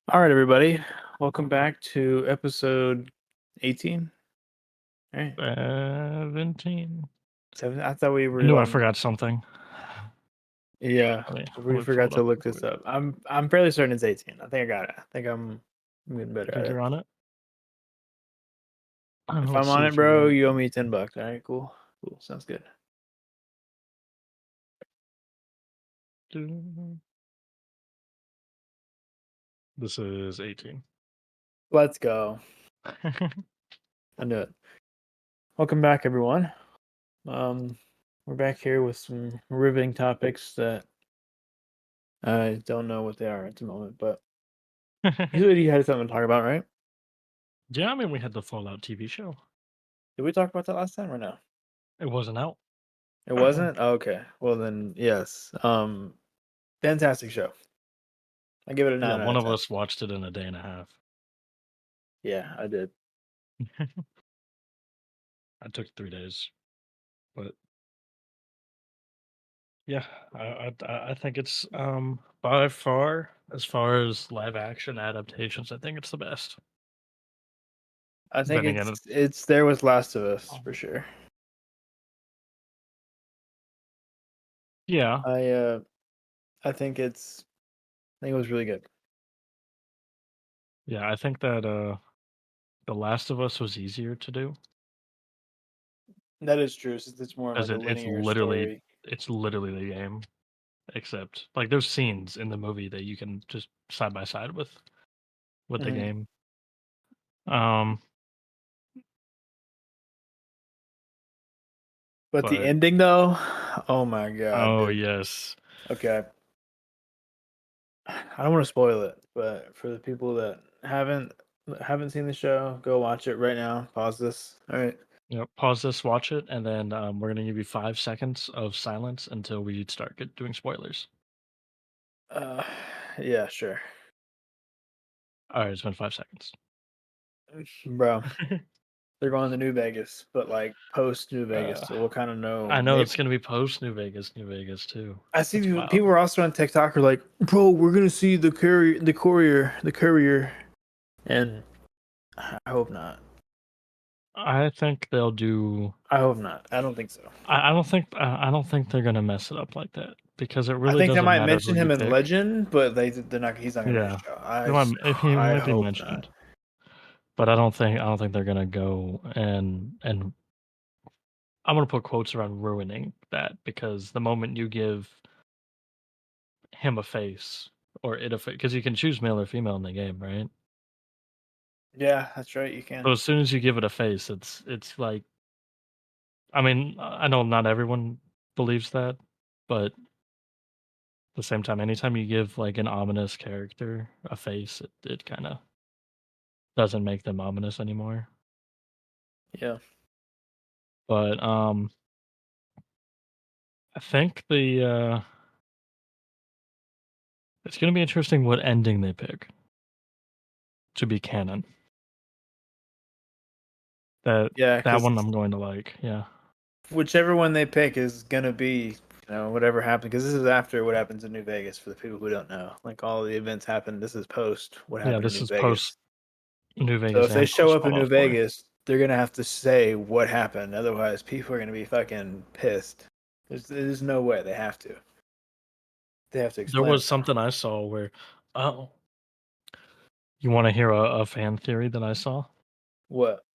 All right, everybody. Welcome back to episode 18. All right. 17. I thought we I were knew I on. forgot something. Yeah, Let we me pull forgot it to up look real this quick. up. I'm fairly certain it's 18. I think I got it. I think I'm getting You better think at you're it. on it? If Let's I'm on see it, if you're bro, right. you owe me $10. All right, cool. Cool. Sounds good. This is 18. Let's go. I knew it. Welcome back, everyone. We're back here with some riveting topics that I don't know what they are at the moment, but you said you had something to talk about, right? Yeah, I mean, we had the Fallout TV show. Did we talk about that last time or no? It wasn't out. It wasn't? Oh, okay. Well then, yes. Fantastic show. I give it a Yeah, 9 out one of of 10. us watched it in a day and a half. Yeah, I did. I took 3 days, but yeah, I think it's by far, as far as live action adaptations, I think it's the best. I think Then again, it's there with Last of Us for sure. yeah, I uh I think it was really good. yeah, I think that The Last of Us was easier to do. That is true, since it's more of As like a it's linear literally story. the game, except like there's scenes in the movie that you can just side by side with the Mhm. game. Um, But the but ending though, oh my god, oh dude. yes, Okay. I don't want to spoil it, but for the people that haven't seen the show, go watch it right now. Pause this. All right. pause this, watch it, and then we're gonna give you 5 seconds of silence until we start doing spoilers. Uh yeah, sure. All right, it's been 5 seconds. Bro. They're going to New Vegas, but like post New Vegas, uh, so we'll kind of know. I know Maybe it's gonna be post New Vegas too. I see That's wild. people are also on TikTok are like, "Bro, we're gonna see the courier," and I hope not. I think they'll do. I hope not. I don't think so. I don't think they're gonna mess it up like that because it I really think they doesn't might matter who mention you him in pick. Legend, but they're not. He's not gonna be in Yeah, the show. he I might be hope not. mentioned, but I don't think they're gonna go and I'm gonna put quotes around ruining that because the moment you give him a face or it a face, because you can choose male or female in the game, right? Yeah, that's right. You So can. as soon as you give it a face, it's like I mean I know not everyone believes that, but at the same time, anytime you give like an ominous character a face, it kind of doesn't make them ominous anymore. Yeah. But I think the it's gonna be interesting what ending they pick to be canon. That Yeah, that because one I'm going to like, yeah. whichever one they pick is gonna be, whatever happened. Because this is after what happens in New Vegas. For the people who don't know, like all the events happen. This is post what Yeah, happened in this New is post Vegas. New So Vegas if they and show post up in New Fallout 4. Vegas, they're gonna have to say what happened. Otherwise, people are gonna be fucking pissed. There's no way they have to. They have to There explain it was now. something I saw where oh, you wanna hear a fan theory that I saw? What?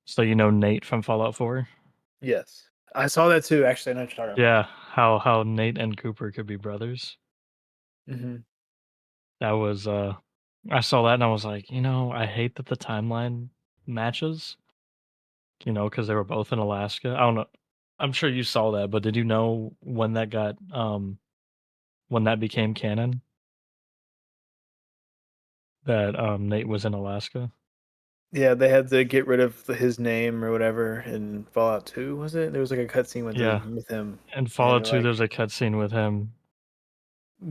So you know Nate from Fallout 4? Yes, I saw that too. Actually, I know what you're talking about. Yeah, how Nate and Cooper could be brothers. Hmm. That was, I saw that and I was like, I hate that the timeline matches, because they were both in Alaska. I don't know. I'm sure you saw that, but did you know when that became canon that, Nate was in Alaska? Yeah, they had to get rid of his name or whatever in Fallout 2. Was it? There was like a cutscene Yeah. with him, In and Fallout 2, like there's a cutscene with him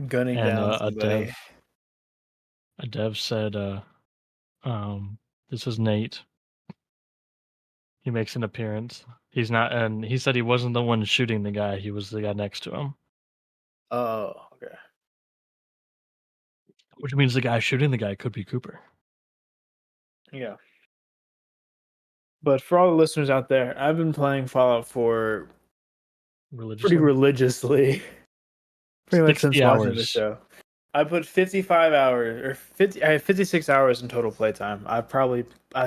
gunning and, down somebody. a dev said, "This is Nate. He makes an appearance. He's not," and he said he wasn't the one shooting the guy, he was the guy next to him. Oh, okay. Which means the guy shooting the guy could be Cooper. Yeah. But for all the listeners out there, I've been playing Fallout 4 pretty Religiously? religiously, pretty much since 60 watching the hours. show. I put 55 hours or 50. I had 56 hours in total playtime. I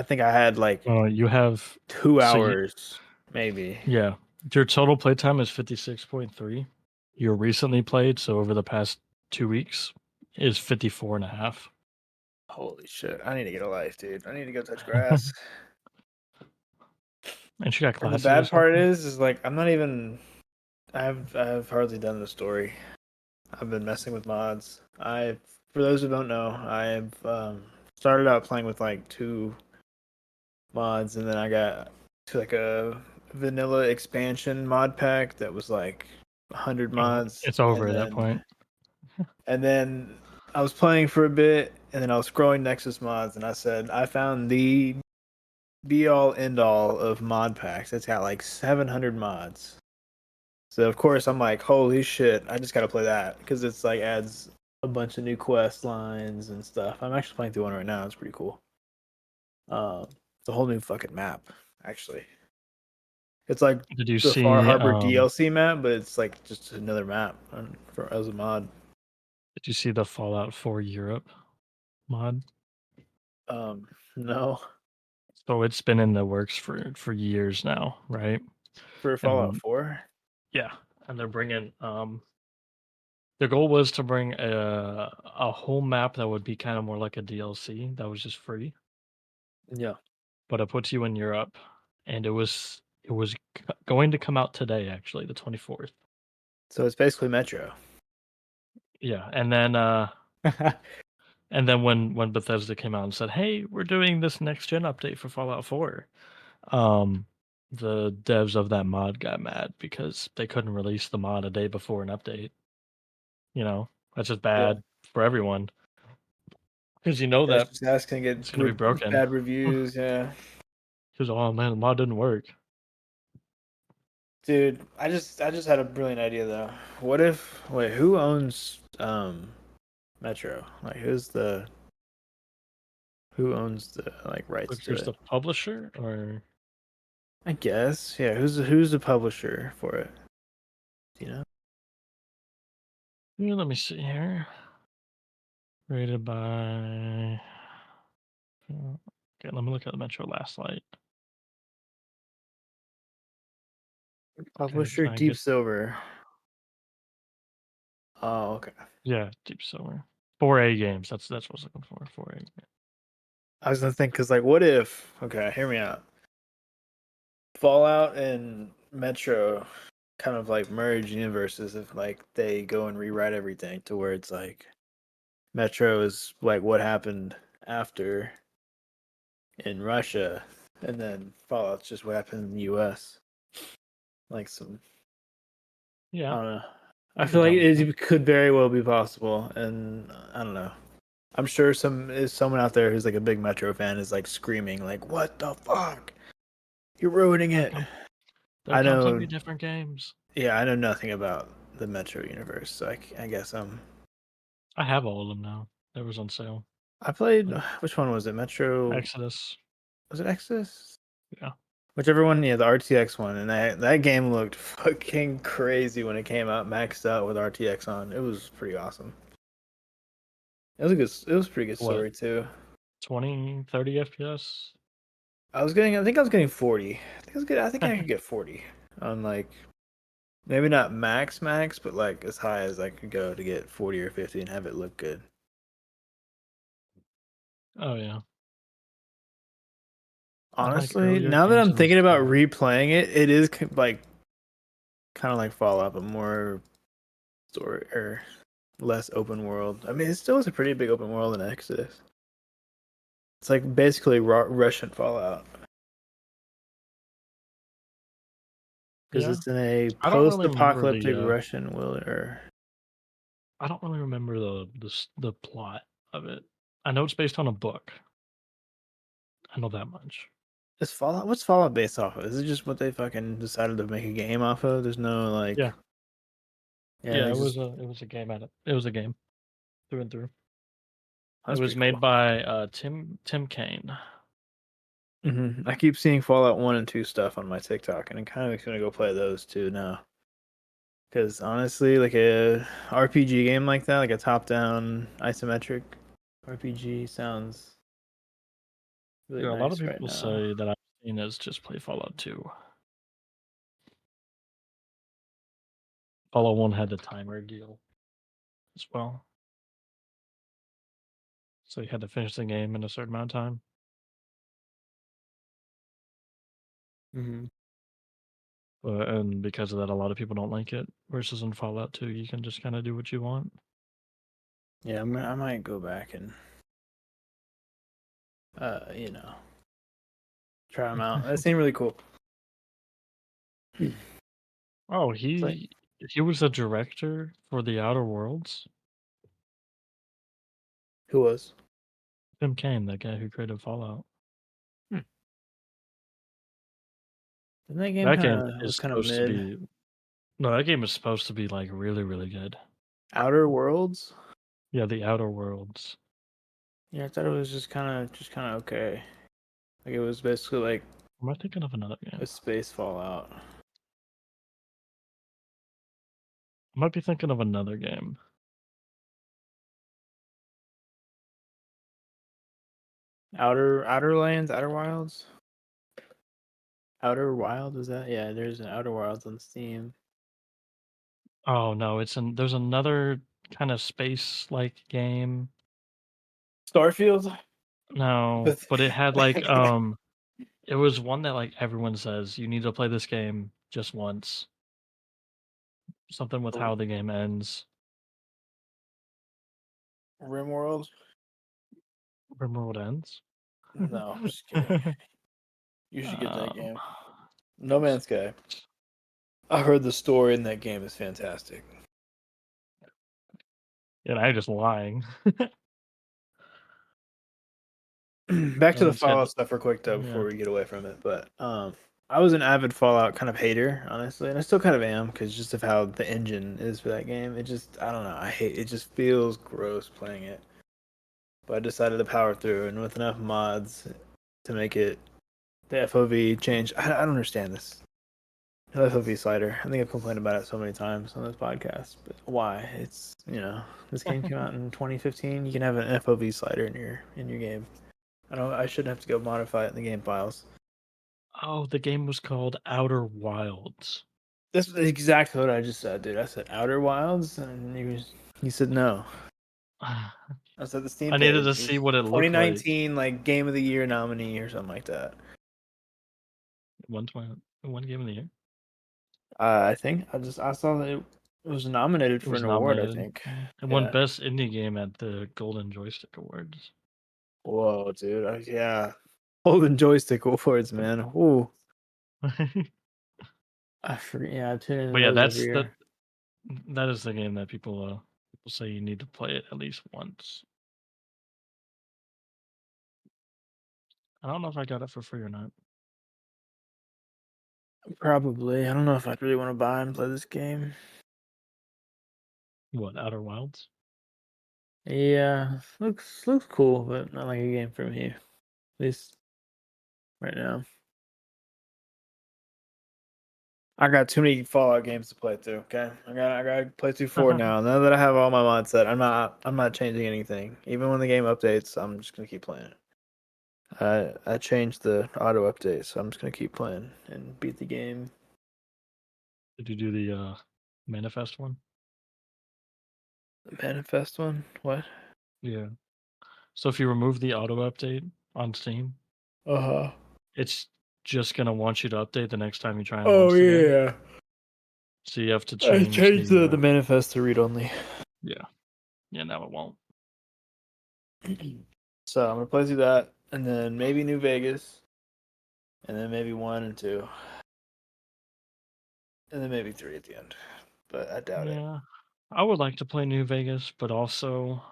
think I had like You have 2 hours, maybe. yeah. Your total playtime is 56.3. Your recently played, so over the past 2 weeks, is 54 and a half. Holy shit! I need to get a life, dude. I need to go touch grass. And she got And the classes or bad part something? is like I'm not even. I've hardly done the story. I've been messing with mods. For those who don't know, I've started out playing with like 2 mods, and then I got to like a vanilla expansion mod pack that was like 100 Oh, mods, it's over at that point. and then I was playing for a bit, and then I was scrolling Nexus mods, and I said I found the be all end all of mod packs. It's got like 700 mods. So of course I'm like, holy shit! I just gotta play that because it's like adds a bunch of new quest lines and stuff. I'm actually playing through one right now. It's pretty cool. It's a whole new fucking map, actually. It's like Did you the Far see, Harbor DLC map, but it's like just another map as a mod. did you see the Fallout 4 Europe mod? No, So it's been in the works for years now, right? for Fallout And 4. yeah, and they're bringing, the goal was to bring a whole map that would be kind of more like a DLC that was just free, Yeah. but it puts you in Europe, and it was going to come out today, actually, the 24th. So it's basically Metro. Yeah, and then when Bethesda came out and said, "Hey, we're doing this next gen update for Fallout 4," um, the devs of that mod got mad because they couldn't release the mod a day before an update. You know, that's just Yeah. bad for everyone because you know That's that just asking to it's get gonna be broken. bad reviews. Yeah. Because oh man, the mod didn't work. Dude, I just had a brilliant idea though. What if wait, who owns Metro? Like who owns the like rights Like, to who's it? the publisher? Or I guess. Yeah, who's the publisher for it? Do you know? yeah, let me see here. Rated by. Okay, let me look at the Metro Last Light. Okay, Publisher I Deep get Silver. Oh, okay. yeah, Deep Silver. 4A games. That's what I was looking for. 4A. I was gonna think because like, what if? Okay, hear me out. Fallout and Metro kind of like merge universes if like they go and rewrite everything to where it's like Metro is like what happened after in Russia, and then Fallout's just what happened in the U.S. Like some, I Yeah, don't know. I I'd be feel like down with that. it could very well be possible, and I don't know. I'm sure someone out there who's like a big Metro fan is like screaming like, "What the fuck? You're ruining They're it." com- they're I know, completely different games. yeah, I know nothing about the Metro universe, so I guess I have all of them now. They was on sale. I played Like which one was it? Metro Exodus. was it Exodus? Yeah. Whichever one, yeah, the RTX one, and that game looked fucking crazy when it came out, maxed out with RTX on. It was pretty awesome. It was a pretty good What? story too. 20, 30 FPS? I think I was getting 40. I think I could get 40 on like maybe not max, but like as high as I could go to get 40 or 50 and have it look good. Oh yeah. I like Honestly, earlier now that games I'm in the thinking about style. replaying it, it is like kind of like Fallout, but more story or less open world. I mean, it still is a pretty big open world in Exodus. It's like basically Russian Fallout because Yeah. it's in a I don't really remember post-apocalyptic Russian world. Or I don't really remember the plot of it. I know it's based on a book. I know that much. is Fallout? What's Fallout based off of? Is it just what they fucking decided to make a game off of? There's no Yeah. like, yeah, Yeah, they it was just a it was a game through and through. It That's was pretty made cool. by Tim Kaine. I keep seeing Fallout 1 and 2 stuff on my TikTok, and it kind of makes me want to go play those too now. Because honestly, like a RPG game like that, like a top-down isometric RPG, sounds really Yeah, a lot of nice right people now. say that I've seen is just play Fallout 2. Fallout 1 had the timer deal as well, so you had to finish the game in a certain amount of time. hmm And because of that, a lot of people don't like it. Versus in Fallout 2, you can just kind of do what you want. Yeah, I might go back and you know, try them out. That seemed really cool. Oh, It's like, he was a director for The Outer Worlds. who was? Tim Kaine, that guy who created Fallout. Hmm. Didn't that game That game kind of is was kind of supposed to mid? be no, that game is supposed to be like really, really good. Outer Worlds? Yeah, The Outer Worlds. Yeah, I thought it was just kind of okay. Like it was basically like Am I thinking of another a game? space Fallout. I might be thinking of another game. Outer Lands, Outer Wilds? Outer Wild was that? Yeah, there's an Outer Wilds on Steam. Oh no, there's another kind of space like game. Starfield? No, With but it had like it was one that like everyone says you need to play this game just once. Something with how the game ends. RimWorld? Remember what ends? No, I'm just kidding. You should get that um, game. No Man's Sky. I heard the story in that game is fantastic. and I'm just lying. Back No to the Man's Sky. Fallout stuff real quick though before Yeah. we get away from it. But I was an avid Fallout kind of hater, honestly, and I still kind of am because just of how the engine is for that game. It just I don't know. I hate it. Just feels gross playing it. But I decided to power through, and with enough mods to make it the FOV change. I don't understand this. The FOV slider. I think I've complained about it so many times on this podcast. But why? It's this game came out in 2015. You can have an FOV slider in your game. I don't. I shouldn't have to go modify it in the game files. Oh, the game was called Outer Wilds. That's exactly what I just said, dude. I said Outer Wilds, and you said no. I I said the Steam needed page. to It see was what it looked like. 2019 like Game of the Year nominee or something like that. One game of the year. I think I saw that it was nominated It for was an award. I nominated. think. Yeah. It won Yeah. Best Indie Game at the Golden Joystick Awards. Whoa, dude. Yeah. Holding joystick awards, man. Ooh. I forget. Yeah, I tune into But yeah, those every that's year. that is the game that people say you need to play it at least once. I don't know if I got it for free or not. Probably. I don't know if I'd really want to buy and play this game. What, Outer Wilds? Yeah, looks cool, but not like a game for me. At least right now. I got too many Fallout games to play through. Okay, I got to play through four now. Now that I have all my mods set, I'm not changing anything. Even when the game updates, I'm just gonna keep playing it. I changed the auto update, so I'm just gonna keep playing and beat the game. Did you do the manifest one? The manifest one? What? Yeah. So if you remove the auto update on Steam, Uh-huh. it's just gonna want you to update the next time you try and Oh launch the game. yeah. So you have to I change changed the the manifest to read only. yeah. Yeah, now it won't. So I'm gonna play through that, and then maybe New Vegas, and then maybe one and two, and then maybe three at the end. But I doubt it. Yeah. I would like to play New Vegas, but also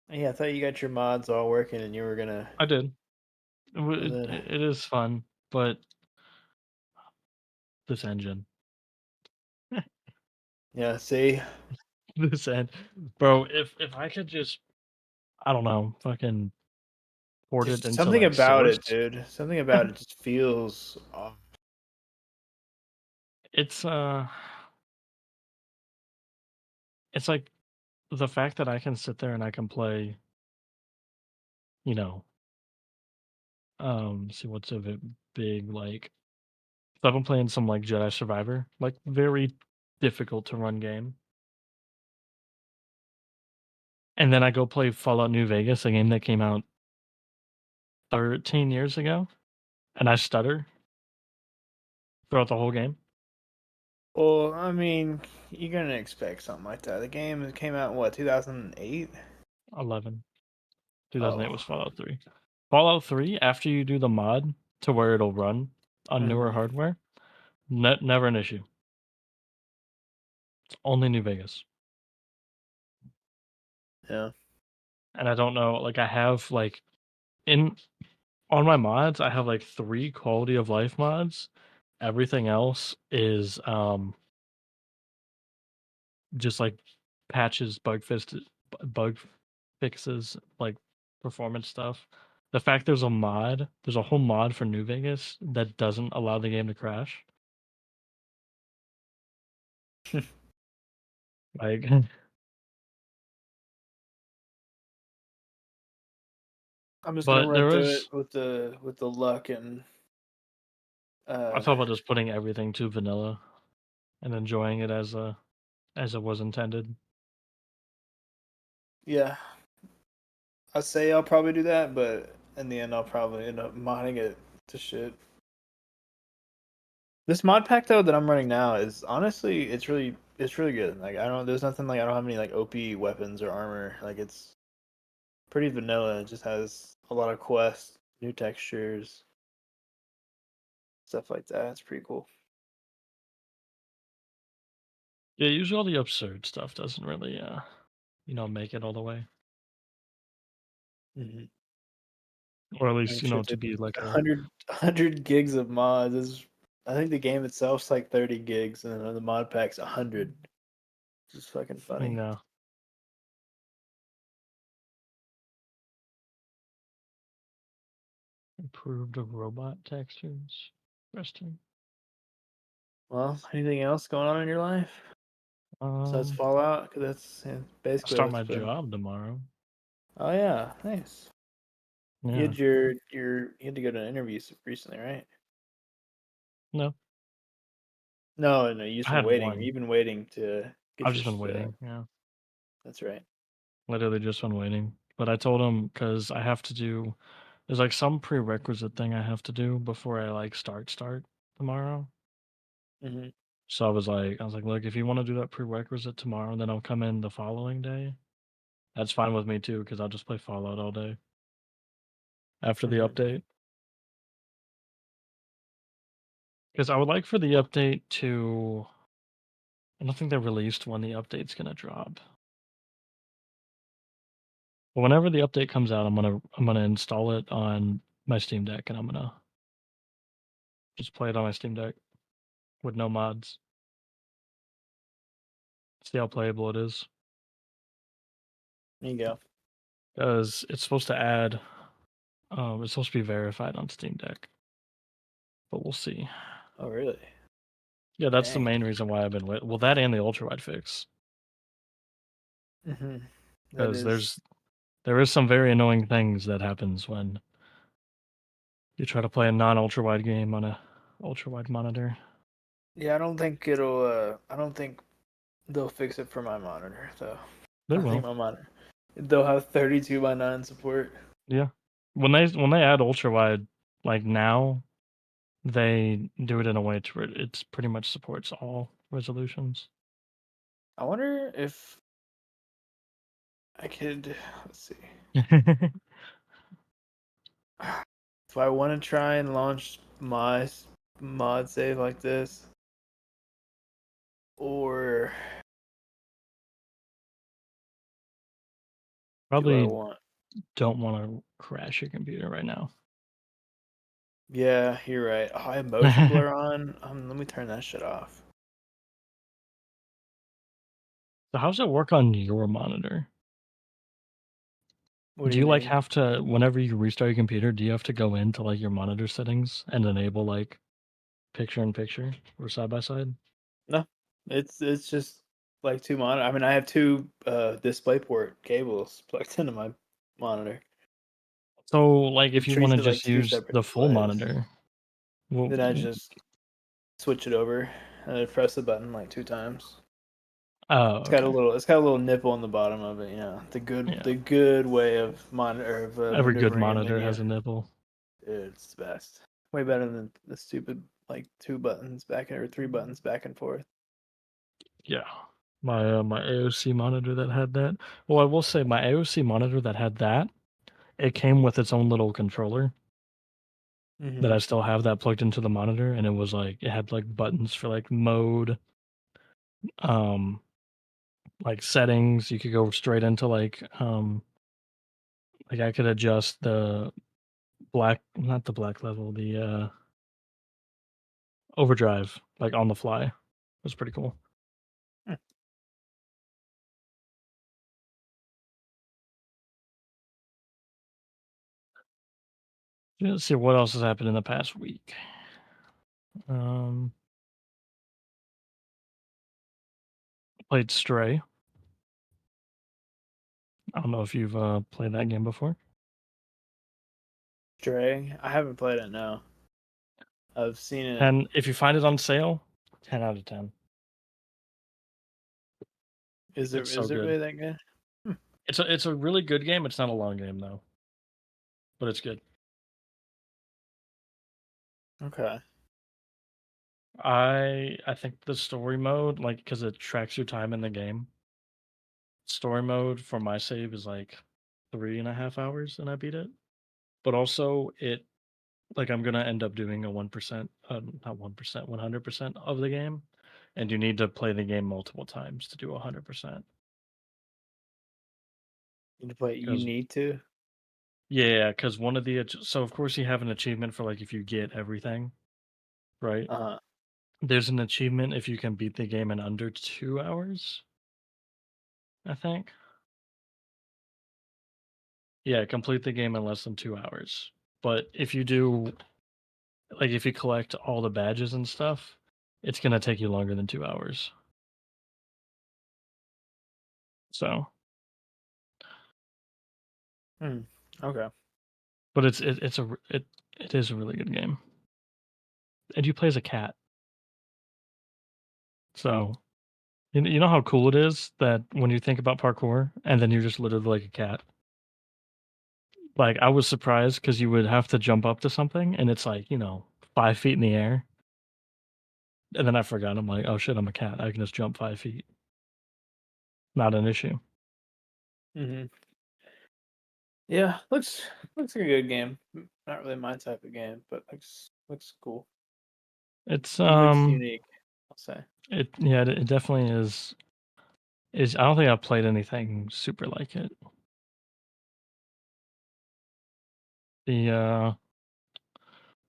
Yeah, I thought you got your mods all working, and you were gonna. I did. And then It is fun, but this engine. yeah, see, This end. Bro, if I could just I don't know, fucking port it Just into something like about it, Source. dude. Something about it just feels off. It's it's like the fact that I can sit there and I can play, you know, see what's a big like. So I've been playing some like Jedi Survivor, like very difficult to run game, and then I go play Fallout New Vegas, a game that came out 13 years ago, and I stutter throughout the whole game. Well, I mean, you're gonna expect something like that. The game came out in what, 2008? 11, 2008 Oh. was Fallout 3. Fallout 3, after you do the mod to where it'll run on newer Hmm. hardware, never an issue. It's only New Vegas. Yeah. And I don't know, like I have like in on my mods, I have like 3 quality of life mods. Everything else is just like patches, bug fixes, like performance stuff. The fact there's a whole mod for New Vegas that doesn't allow the game to crash. Like, I'm just gonna but run there through is. it with the luck and I uh thought about just putting everything to vanilla and enjoying it as it was intended. yeah. I say I'll probably do that, but in the end I'll probably end up modding it to shit. This mod pack though that I'm running now is honestly it's really good. Like I don't there's nothing like I don't have any like OP weapons or armor. Like it's pretty vanilla. It just has a lot of quests, new textures, stuff like that. It's pretty cool. Yeah, usually all the absurd stuff doesn't really make it all the way. Hmm. Or at And least, shit, to dude, be like a 100 gigs of mods is. I think the game itself's like 30 gigs, and then the mod pack's 100. It's just fucking funny. no improved robot textures. Interesting. Well, anything else going on in your life besides Um, Fallout? Because that's I basically start what's my been. job tomorrow. Oh yeah, nice. You Yeah. had you had to go to an interview recently, right? No, No, no, you've I been had waiting. one. You've been waiting to I've get your. just been waiting. Yeah. That's right. Literally just been waiting. But I told him because I have to do, there's like some prerequisite thing I have to do before I like start tomorrow. Hmm. So I was like, look, if you want to do that prerequisite tomorrow, then I'll come in the following day. That's fine with me too, because I'll just play Fallout all day after the Hmm. update. Because I would like for the update to. I don't think they released when the update's gonna drop. But whenever the update comes out, I'm gonna install it on my Steam Deck, and I'm gonna just play it on my Steam Deck with no mods. See how playable it is. There you go. Because it's supposed to add. It's supposed to be verified on Steam Deck, but we'll see. Oh really? Yeah, that's the Dang. main reason why I've been wait. Well, that and the ultra wide fix, Hmm. That because is. there is some very annoying things that happens when you try to play a non ultra wide game on a ultra wide monitor. Yeah, I don't think it'll. I don't think they'll fix it for my monitor though. They I think will. my monitor. They'll have 32 by 9 support. Yeah. When they add ultra wide, like now, they do it in a way to where it's pretty much supports all resolutions. I wonder if I could. Let's see. If I want to try and launch my mod save like this, or do I Probably want? don't want to crash your computer right now. Yeah, you're right. Oh, I have motion blur on. Let me turn that shit off. So how's it work on your monitor? What do Do you you, like, mean? have to whenever you restart your computer, do you have to go into, like, your monitor settings and enable, like, picture in picture or side by side? No, it's just like two monitor. I mean, I have two DisplayPort cables plugged into my monitor. So, like, if It you treats wanna it like just two use separate the full displays. monitor, well Then I just switch it over and I press the button like two times. oh, okay. It's got a little nipple on the bottom of it. You know, Yeah. the good way of monitor of Every good maneuvering a monitor menu. has a nipple. It's the best. Way better than the stupid like two buttons back or three buttons back and forth. Yeah. My AOC monitor that had that well, I will say my AOC monitor that had that, it came with its own little controller that Hmm. I still have that plugged into the monitor, and it was, like it had, like, buttons for, like, mode, um, like, settings, you could go straight into, like, I could adjust the black not the black level, the, overdrive, like, on the fly. It was pretty cool. Let's see what else has happened in the past week. Um, played Stray. I don't know if you've, played that game before. Stray. I haven't played it. No, I've seen it. And if you find it on sale, 10 out of 10. It's so Is it good. really that good? Hmm. It's a really good game, it's not a long game, though, but it's good. Okay. I think the story mode, like because it tracks your time in the game, story mode for my save is, like, 3.5 hours, and I beat it. But also, it like, I'm gonna end up doing a 1%, not 1%, 100% of the game, and you need to play the game multiple times to do 100%. You need to play. You 'Cause need to. yeah, because one of the so, of course, you have an achievement for, like, if you get everything, right? Uh huh. There's an achievement if you can beat the game in under 2 hours, I think. Yeah, complete the game in less than 2 hours. But if you do like, if you collect all the badges and stuff, it's gonna take you longer than 2 hours. So Hmm. Okay. but it is a really good game. And you play as a cat. So, you know how cool it is that when you think about parkour and then you're just literally like a cat? Like, I was surprised because you would have to jump up to something and it's like, 5 feet in the air, and then I forgot, I'm like, "Oh shit, I'm a cat, I can just jump 5 feet." Not an issue. Hmm. Yeah. Looks like a good game. Not really my type of game, but looks cool. It's, It looks unique. I'll say. it definitely is I don't think I've played anything super like it. The,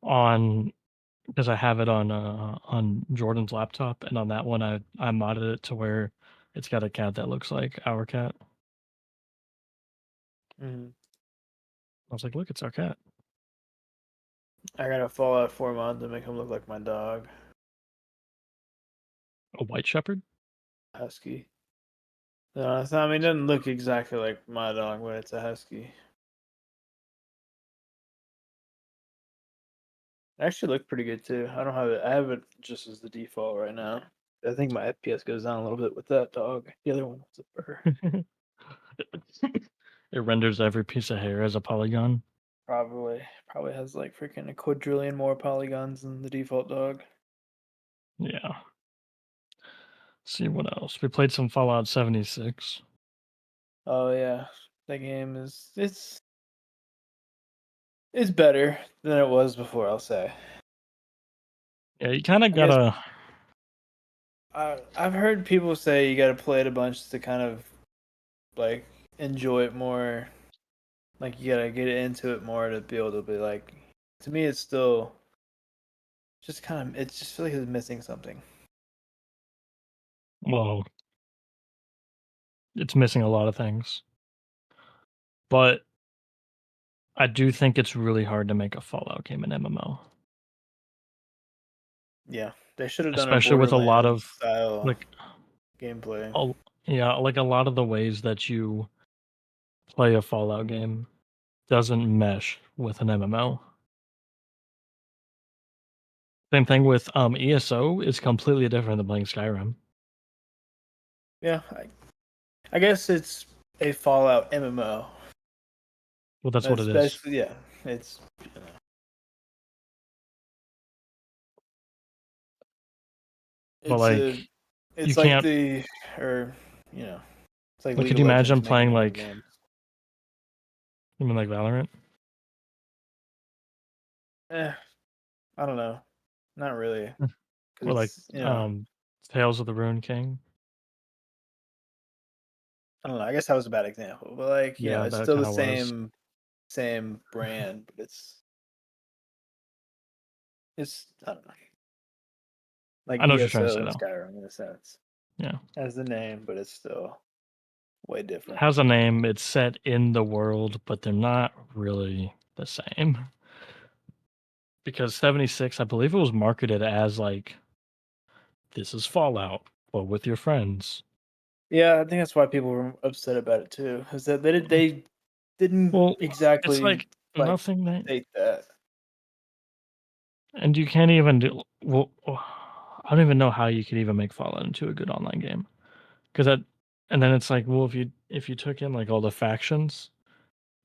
on because I have it on Jordan's laptop, and on that one, I modded it to where it's got a cat that looks like our cat. Hmm. I was like, "Look, it's our cat." I got a Fallout 4 mod to make him look like my dog, A white shepherd? Husky. No, it's not, I mean, it doesn't look exactly like my dog, but it's a husky. It actually looked pretty good too. I don't have it. I have it just as the default right now. I think my FPS goes down a little bit with that dog. The other one was a fur. It renders every piece of hair as a polygon. Probably has like freaking a quadrillion more polygons than the default dog. Yeah. See what else. We played some Fallout 76. Oh yeah, that game is it's better than it was before. I'll say. Yeah, you kinda I guess gotta I've heard people say you got to play it a bunch to kind of like enjoy it more. Like you gotta get into it more to be able to be like. To me, it's still just kind of. It just feel like it's missing something. well, it's missing a lot of things. But I do think it's really hard to make a Fallout game an MMO, Yeah, they should have done a especially with a lot Borderlands of style like, gameplay. a, yeah, like a lot of the ways that you play a Fallout game doesn't mesh with an MMO. Same thing with ESO is completely different than playing Skyrim. Yeah, I guess it's a Fallout MMO. Well, that's what That's it is. basically yeah. It's But it's a like, you it's like can't. the or you know it's like Like, League could of you Legends imagine making playing their own like, games. you mean like Valorant? Eh, I don't know, not really, because Or like it's Tales of the Ruined King? I don't know. I guess that was a bad example, but like Yeah, it's that still the kind of was. same brand, but it's I don't know, like I know what you're trying to ESO say and though. Skyrim in a sense, Yeah. as the name, but it's still way different. Has a name, it's set in the world, but they're not really the same. Because 76, I believe it was marketed as like, this is Fallout, but with your friends. Yeah, I think that's why people were upset about it too. Is that they didn't Well, it's exactly like like nothing that, state that. and you can't even do. Well, I don't even know how you could even make Fallout into a good online game. Because that, and then it's like, well, if you took in like all the factions,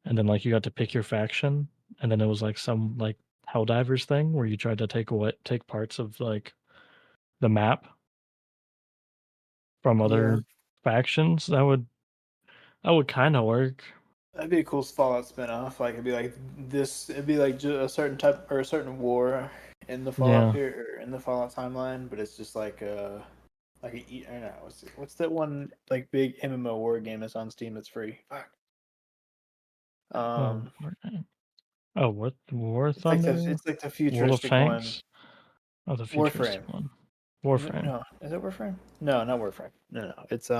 and then like you got to pick your faction, and then it was like some like Helldivers thing where you tried to take parts of like the map from Yeah, other factions, that would kind of work. that'd be a cool Fallout spinoff. Like it'd be like this. It'd be like a certain type or a certain war in the Fallout Yeah. period or in the Fallout timeline, but it's just like I don't know what's that one like big MMO war game that's on Steam that's free. Fuck. Oh, Um, right. Oh, what War Thunder? it's like the World of futuristic one. Tanks? Oh, the Warframe. futuristic one. Is it Warframe. no? Is it Warframe? No, not Warframe. No. It's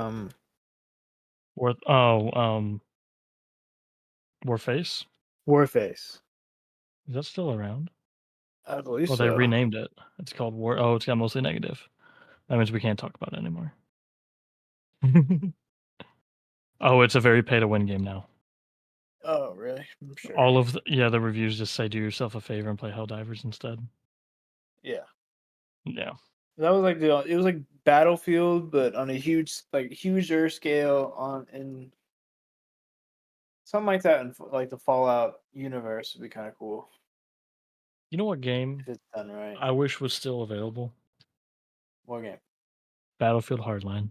Warface? Warface. Is that still around? I believe Well, they so. renamed it. It's called War. Oh, it's got mostly negative. That means we can't talk about it anymore. Oh, it's a very pay to win game now. Oh, really? I'm sure. All of the reviews just say do yourself a favor and play Helldivers instead. Yeah. Yeah. That was like it was like Battlefield, but on a huger scale on in something like that in like the Fallout universe would be kind of cool You know what game if it's done right. I wish was still available? What game? Battlefield Hardline.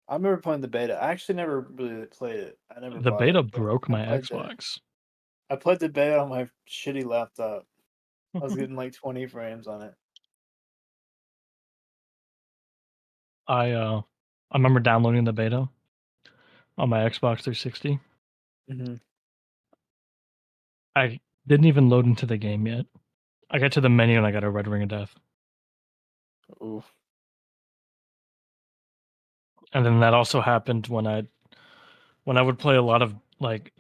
I remember playing the beta. I actually never really played it. I never The bought it, beta but broke my Xbox. I played the beta on my shitty laptop. I was getting like 20 frames on it. I remember downloading the beta on my Xbox 360. Hmm. I didn't even load into the game yet. I got to the menu and I got a red ring of death. Ooh. And then that also happened when I would play a lot of like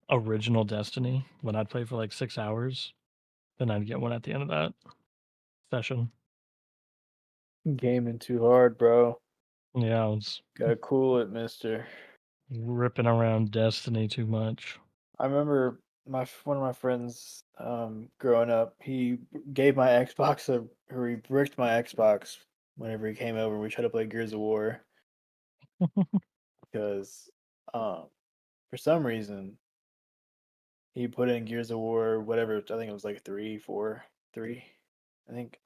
original Destiny, when I'd play for like 6 hours, then I'd get one at the end of that session. Gaming too hard, bro. Yeah, I was Gotta cool it, mister. ripping around Destiny too much. I remember one of my friends growing up, he gave my Xbox or he bricked my Xbox whenever he came over. We tried to play Gears of War because um for some reason he put in Gears of War, whatever, I think it was like 3, 4, 3, I think,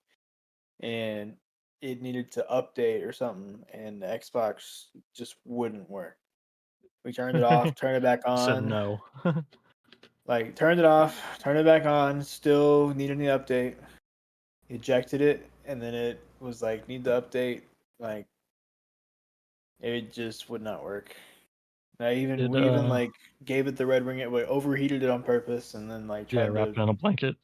and it needed to update or something, and the Xbox just wouldn't work. We turned it off, turned it back Said on, no. like turned it off, turned it back on, still needed the update. Ejected it, and then it was like need the update. Like it just would not work. Did We even like gave it the red ring. It overheated it on purpose, and then like yeah, tried wrapped to it in a blanket.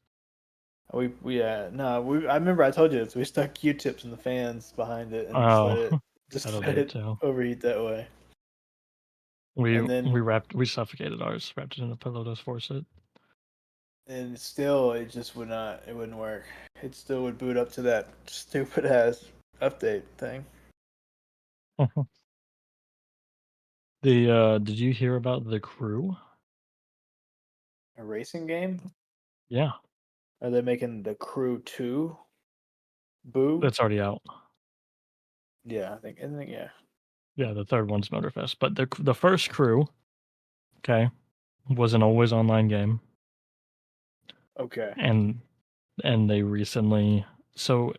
we no we I remember I told you this. We stuck Q-tips in the fans behind it and Oh, just that'll let do it it too. overheat that way. We and then we suffocated ours, wrapped it in a pillow to force it. and still it wouldn't work. It still would boot up to that stupid ass update thing. Did you hear about The Crew? A racing game? Yeah, Are they making the Crew 2? Boo? that's already out. Yeah, I think yeah. Yeah, the third one's Motorfest, but the first Crew, okay, was an always online game, Okay. and they recently, so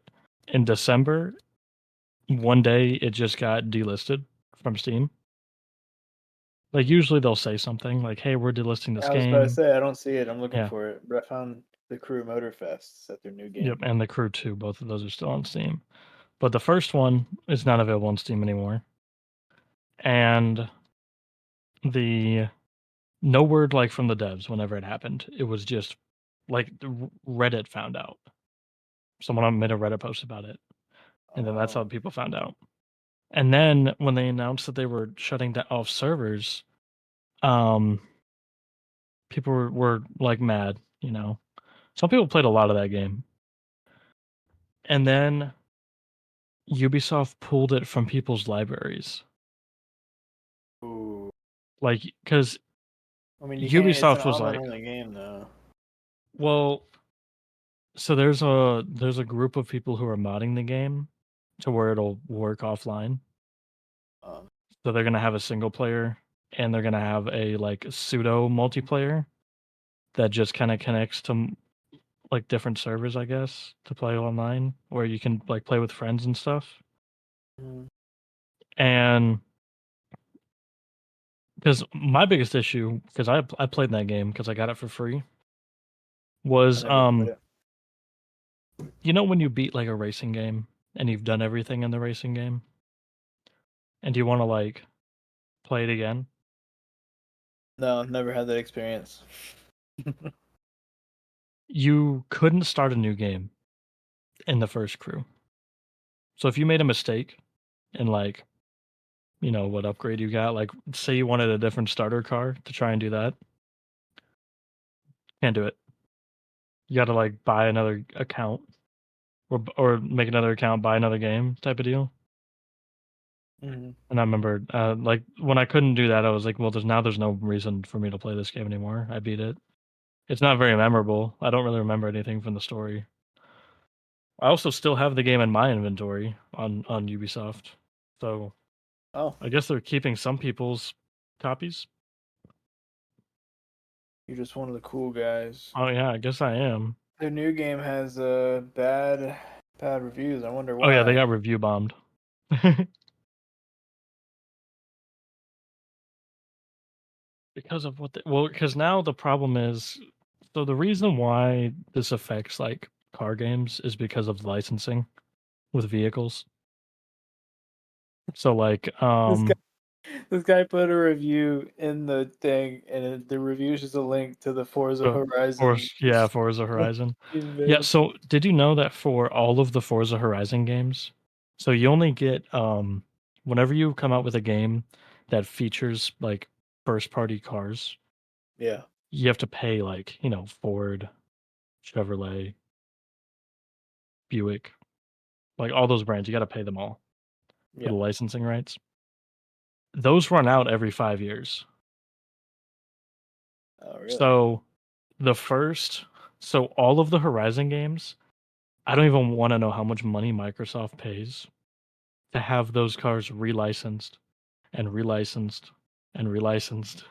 in December, one day it just got delisted from Steam. Like usually they'll say something like, "Hey, we're delisting this I was about to game." say I don't see it. I'm looking Yeah, for it. But I found the Crew Motorfest at their new yep, game. and The Crew 2, both of those are still on Steam. But the first one is not available on Steam anymore. And the no word like from the devs whenever it happened. It was just like Reddit found out. Someone made a Reddit post about it, and then that's how Oh. people found out. And then when they announced that they were shutting off servers, um, people were like mad. You know, some people played a lot of that game, and then Ubisoft pulled it from people's libraries. Ooh. Like, because I mean, you can't. It's an Ubisoft was online like, only game though. well, so there's a group of people who are modding the game to where it'll work offline. Um. So they're gonna have a single player and they're gonna have a like pseudo multiplayer that just kind of connects to like different servers, I guess, to play online where you can like play with friends and stuff. Mhm. And because my biggest issue, because I played that game because I got it for free, I was never played it. you know when you beat like a racing game and you've done everything in the racing game and you want to like play it again, No, never had that experience. you couldn't start a new game in the first crew. So if you made a mistake and like, you know, what upgrade you got, like say you wanted a different starter car to try and do that, can't do it. You got to like buy another account or make another account, buy another game type of deal. Mhm. And I remember like when I couldn't do that, I was like, well, there's no reason for me to play this game anymore. I beat it. It's not very memorable. I don't really remember anything from the story. I also still have the game in my inventory on Ubisoft. So Oh, I guess they're keeping some people's copies. you're just one of the cool guys. Oh yeah, I guess I am. Their new game has bad reviews. I wonder Oh yeah, they why. got review bombed. Because of what well, because now the problem is, so the reason why this affects like car games is because of licensing with vehicles. So like This guy, this guy put a review in the thing, and the review is just a link to the Forza Horizon Forza Horizon. Steam Yeah, page. so did you know that for all of the Forza Horizon games, so you only get whenever you come out with a game that features like first party cars, Yeah, you have to pay like, you know, Ford, Chevrolet, Buick, like all those brands, you got to pay them all for yeah. the licensing rights. Those run out every 5 years. Oh, really? So the first so all of the Horizon games, I don't even want to know how much money Microsoft pays to have those cars relicensed and relicensed and relicensed.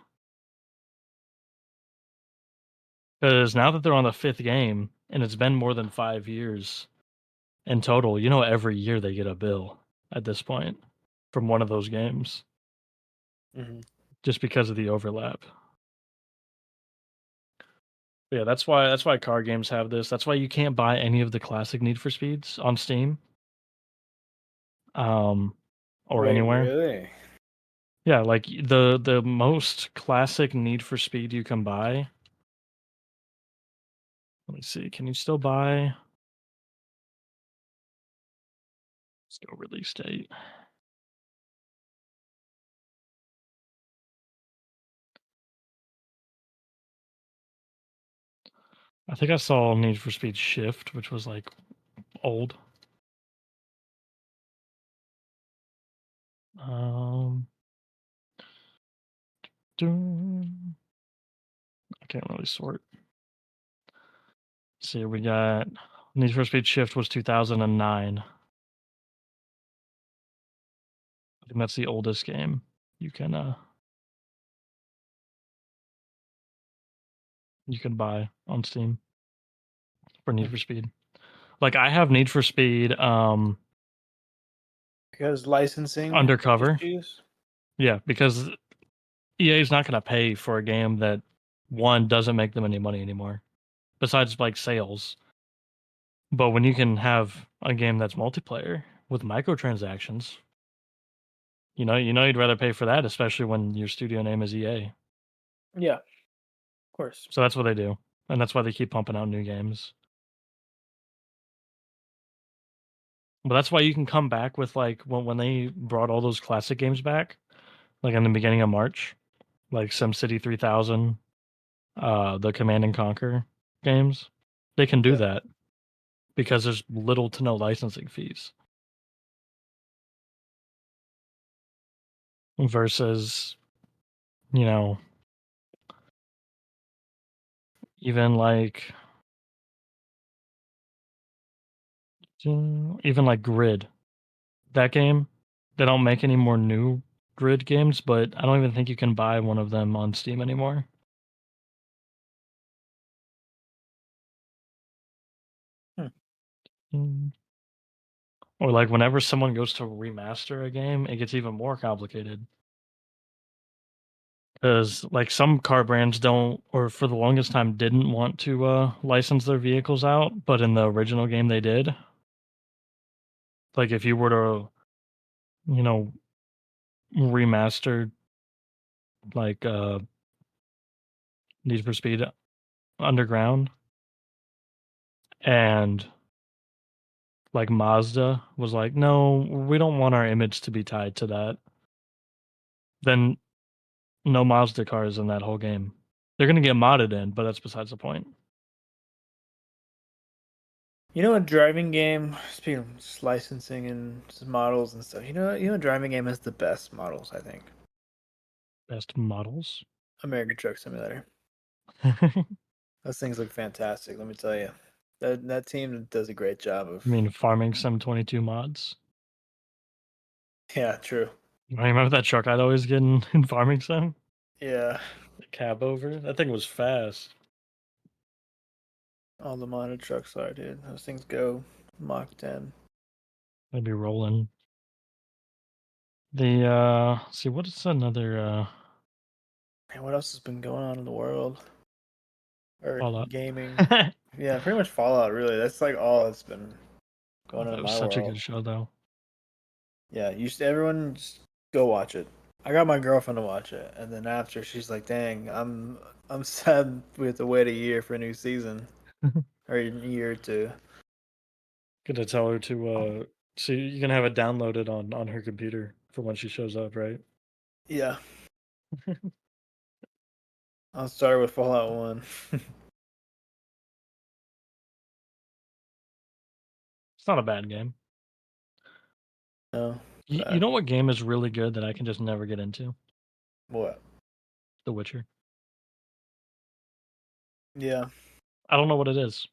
Because now that they're on the fifth game and it's been more than 5 years in total, you know, every year they get a bill at this point from one of those games Hmm. just because of the overlap. Yeah, that's why car games have this. That's why you can't buy any of the classic Need for Speeds on Steam, um, or Wait, anywhere. really? Yeah, like the most classic Need for Speed you can buy. Let me see. Can you still buy? Let's go release date. I think I saw Need for Speed Shift, which was like old. Um, I can't really sort. See, we got Need for Speed Shift was 2009. I think that's the oldest game you can buy on Steam for Need for Speed. Like I have Need for Speed Because licensing Undercover. issues. Yeah, because EA is not going to pay for a game that one doesn't make them any money anymore, besides like sales. But when you can have a game that's multiplayer with microtransactions, you'd rather pay for that, especially when your studio name is EA. Yeah, of course. So that's what they do, and that's why they keep pumping out new games. But that's why you can come back with like when they brought all those classic games back, like in the beginning of March, like SimCity 3000, the Command and Conquer games. They can do Yeah. that because there's little to no licensing fees. Versus, you know, even like Grid. That game, they don't make any more new Grid games, but I don't even think you can buy one of them on Steam anymore. Hmm. Or like whenever someone goes to remaster a game, it gets even more complicated. Because like some car brands don't, or for the longest time didn't want to license their vehicles out, but in the original game they did. Like if you were to, you know, remaster like Need for Speed Underground, and like Mazda was like, no, we don't want our image to be tied to that, then no Mazda cars in that whole game. They're gonna get modded in, but that's besides the point. You know, a driving game. Speaking of just licensing and just models and stuff. A driving game has the best models. I think Best models. American Truck Simulator. I Those things look fantastic. Let me tell you, that team does a great job of. mean, Farming Sim 22 mods. Yeah, true. I remember that truck I'd always get in Farming Sim. Yeah, The cab over. That thing was fast. all the modded trucks are, dude. Those things go Mach 10. I'd be rolling. See what is another Man, what else has been going on in the world or Fallout. gaming? That Yeah, pretty much Fallout. Really, that's like all that's been going on in was my such a world. good show though. Yeah, everyone just go watch it. I got my girlfriend to watch it, and then after she's like, "Dang, I'm sad we have to wait a year for a new season or a year or two." Gonna tell her to so you can have it downloaded on her computer for when she shows up, right? Yeah, I'll start with Fallout 1. It's not a bad game. No, You but know what game is really good that I can just never get into? what? The Witcher. Yeah, I don't know what it is.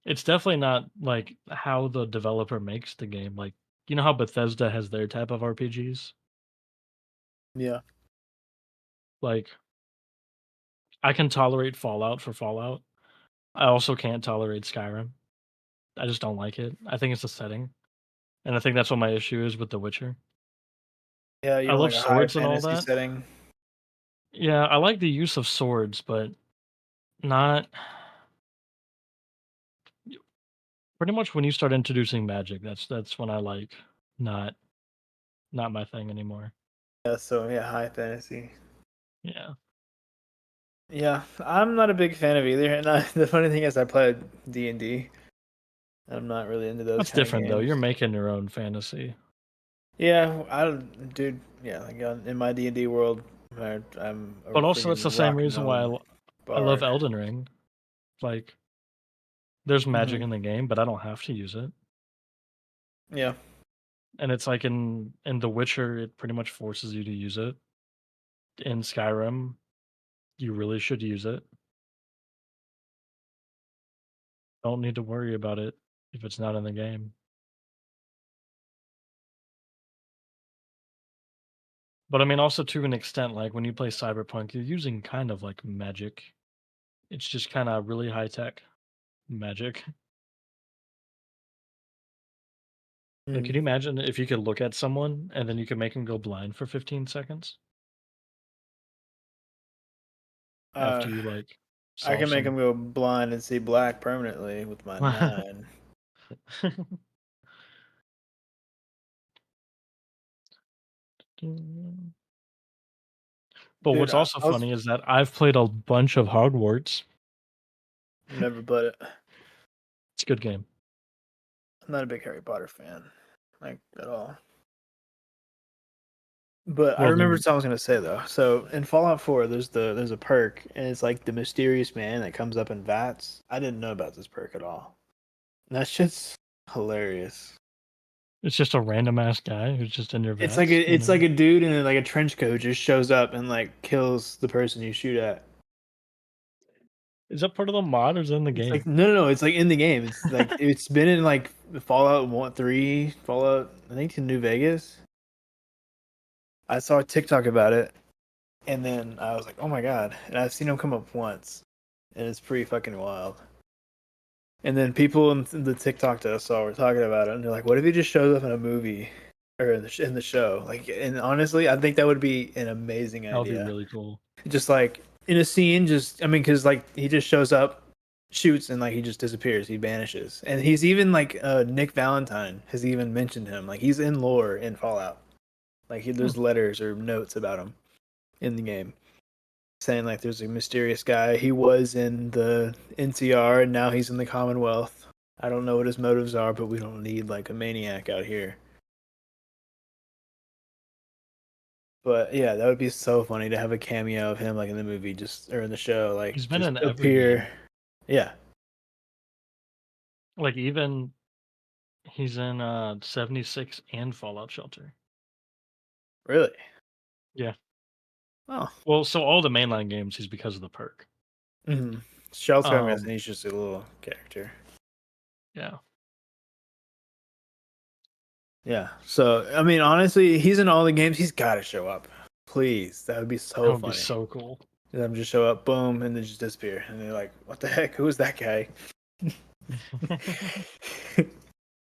It's definitely not like how the developer makes the game. Like, you know how Bethesda has their type of RPGs? yeah, Like, I can tolerate Fallout for Fallout. I also can't tolerate Skyrim. I just don't like it. I think it's a setting. And I think that's what my issue is with The Witcher. yeah. You I don't love like a high swords and all fantasy that. setting? Yeah, I like the use of swords, but not pretty much when you start introducing magic, that's when I like not not my thing anymore. Yeah, so yeah, high fantasy. Yeah. Yeah, I'm not a big fan of either. And the funny thing is, I played D&D. I'm not really into those That's kind of different though. You're games. making your own fantasy. Yeah, dude. Yeah, like in my D&D world, I'm a But also that's freaking the same rock reason why gnome. I love Bard. Elden Ring. Like, there's magic Hmm. in the game, but I don't have to use it. Yeah. And it's like in The Witcher, it pretty much forces you to use it. In Skyrim, you really should use it. Don't need to worry about it if it's not in the game. But I mean, also to an extent, like when you play Cyberpunk, you're using kind of like magic. It's just kind of really high tech magic. Like, can Mm. you imagine if you could look at someone and then you could make them go blind for 15 seconds Uh, after you like I solve can make some? him go blind and see black permanently with my 9. But Dude, what's also I was funny is that I've played a bunch of Hogwarts. never played it. It's a good game. I'm not a big Harry Potter fan, like at all. But I Well, remember then something I was gonna say though. So in Fallout 4, there's a perk, and it's like the mysterious man that comes up in vats. I didn't know about this perk at all. That shit's hilarious. it's just a random ass guy who's just in your It's like vats. You it's like know, a dude in like a trench coat just shows up and like kills the person you shoot at. is that part of the mod or is it in the It's like game? no, it's like in the game. It's like it's been in like Fallout 1, 3, Fallout I think in New Vegas. I saw a TikTok about it, and then I was like, oh my god! And I've seen him come up once, and it's pretty fucking wild. And then people in the TikTok that I saw were talking about it, and they're like, "What if he just shows up in a movie or in the show?" Like, and honestly, I think that would be an amazing That would be idea. really cool. Just like in a scene, just I mean, because like he just shows up, shoots, and like he just disappears. He vanishes, and he's even like Nick Valentine has even mentioned him. Like he's in lore in Fallout. Like Hmm. there's letters or notes about him in the game saying like there's a mysterious guy. He was in the NCR and now he's in the Commonwealth. I don't know what his motives are, but we don't need like a maniac out here. But yeah, that would be so funny to have a cameo of him like in the movie just or in the show, He's like been just in every appear. game. Yeah. Like even he's in 76 and Fallout Shelter. Really? Yeah. Oh. Well, so all the mainline games he's because of the perk. Mm-hmm. Shelter, I'm guessing Um, he's just a little character. yeah. Yeah. So I mean honestly, he's in all the games, he's gotta show up. Please. That would be That so would be funny. so cool. Them just show up, boom, and then just disappear. And they're like, what the heck? Who is that guy?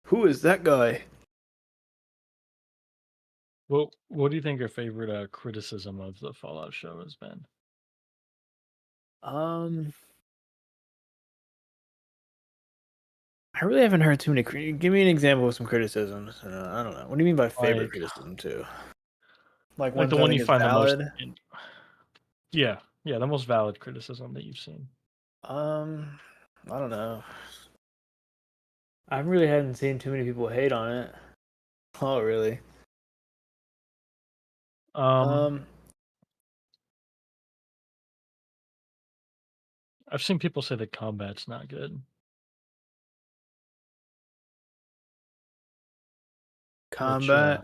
Who is that guy? Well, what do you think your favorite criticism of the Fallout show has been? Um, I really haven't heard too many. Give me an example of some criticisms. I don't know. What do you mean by favorite Like criticism too? Like like ones the I one think you is find the most valid. yeah, yeah, the most valid criticism that you've seen. I don't know. I really haven't seen too many people hate on it. Oh, really? Um, Um, I've seen people say the combat's not good, which combat.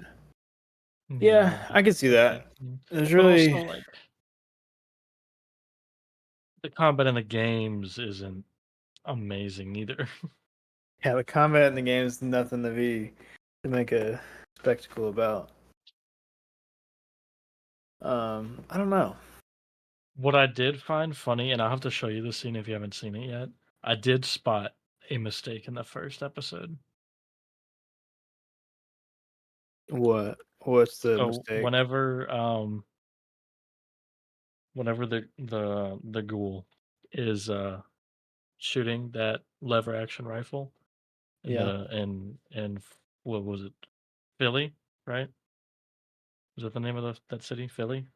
yeah, Yeah, I can see that's that. like There's but also really, like the combat in the games isn't amazing either. yeah, the combat in the game is nothing to make a spectacle about. I don't know. What I did find funny, and I'll have to show you the scene if you haven't seen it yet. I did spot a mistake in the first episode. What? What's the So mistake? whenever the ghoul is shooting that lever action rifle in Yeah, the and what was it? Philly, right? Was that the name of that city? Philly?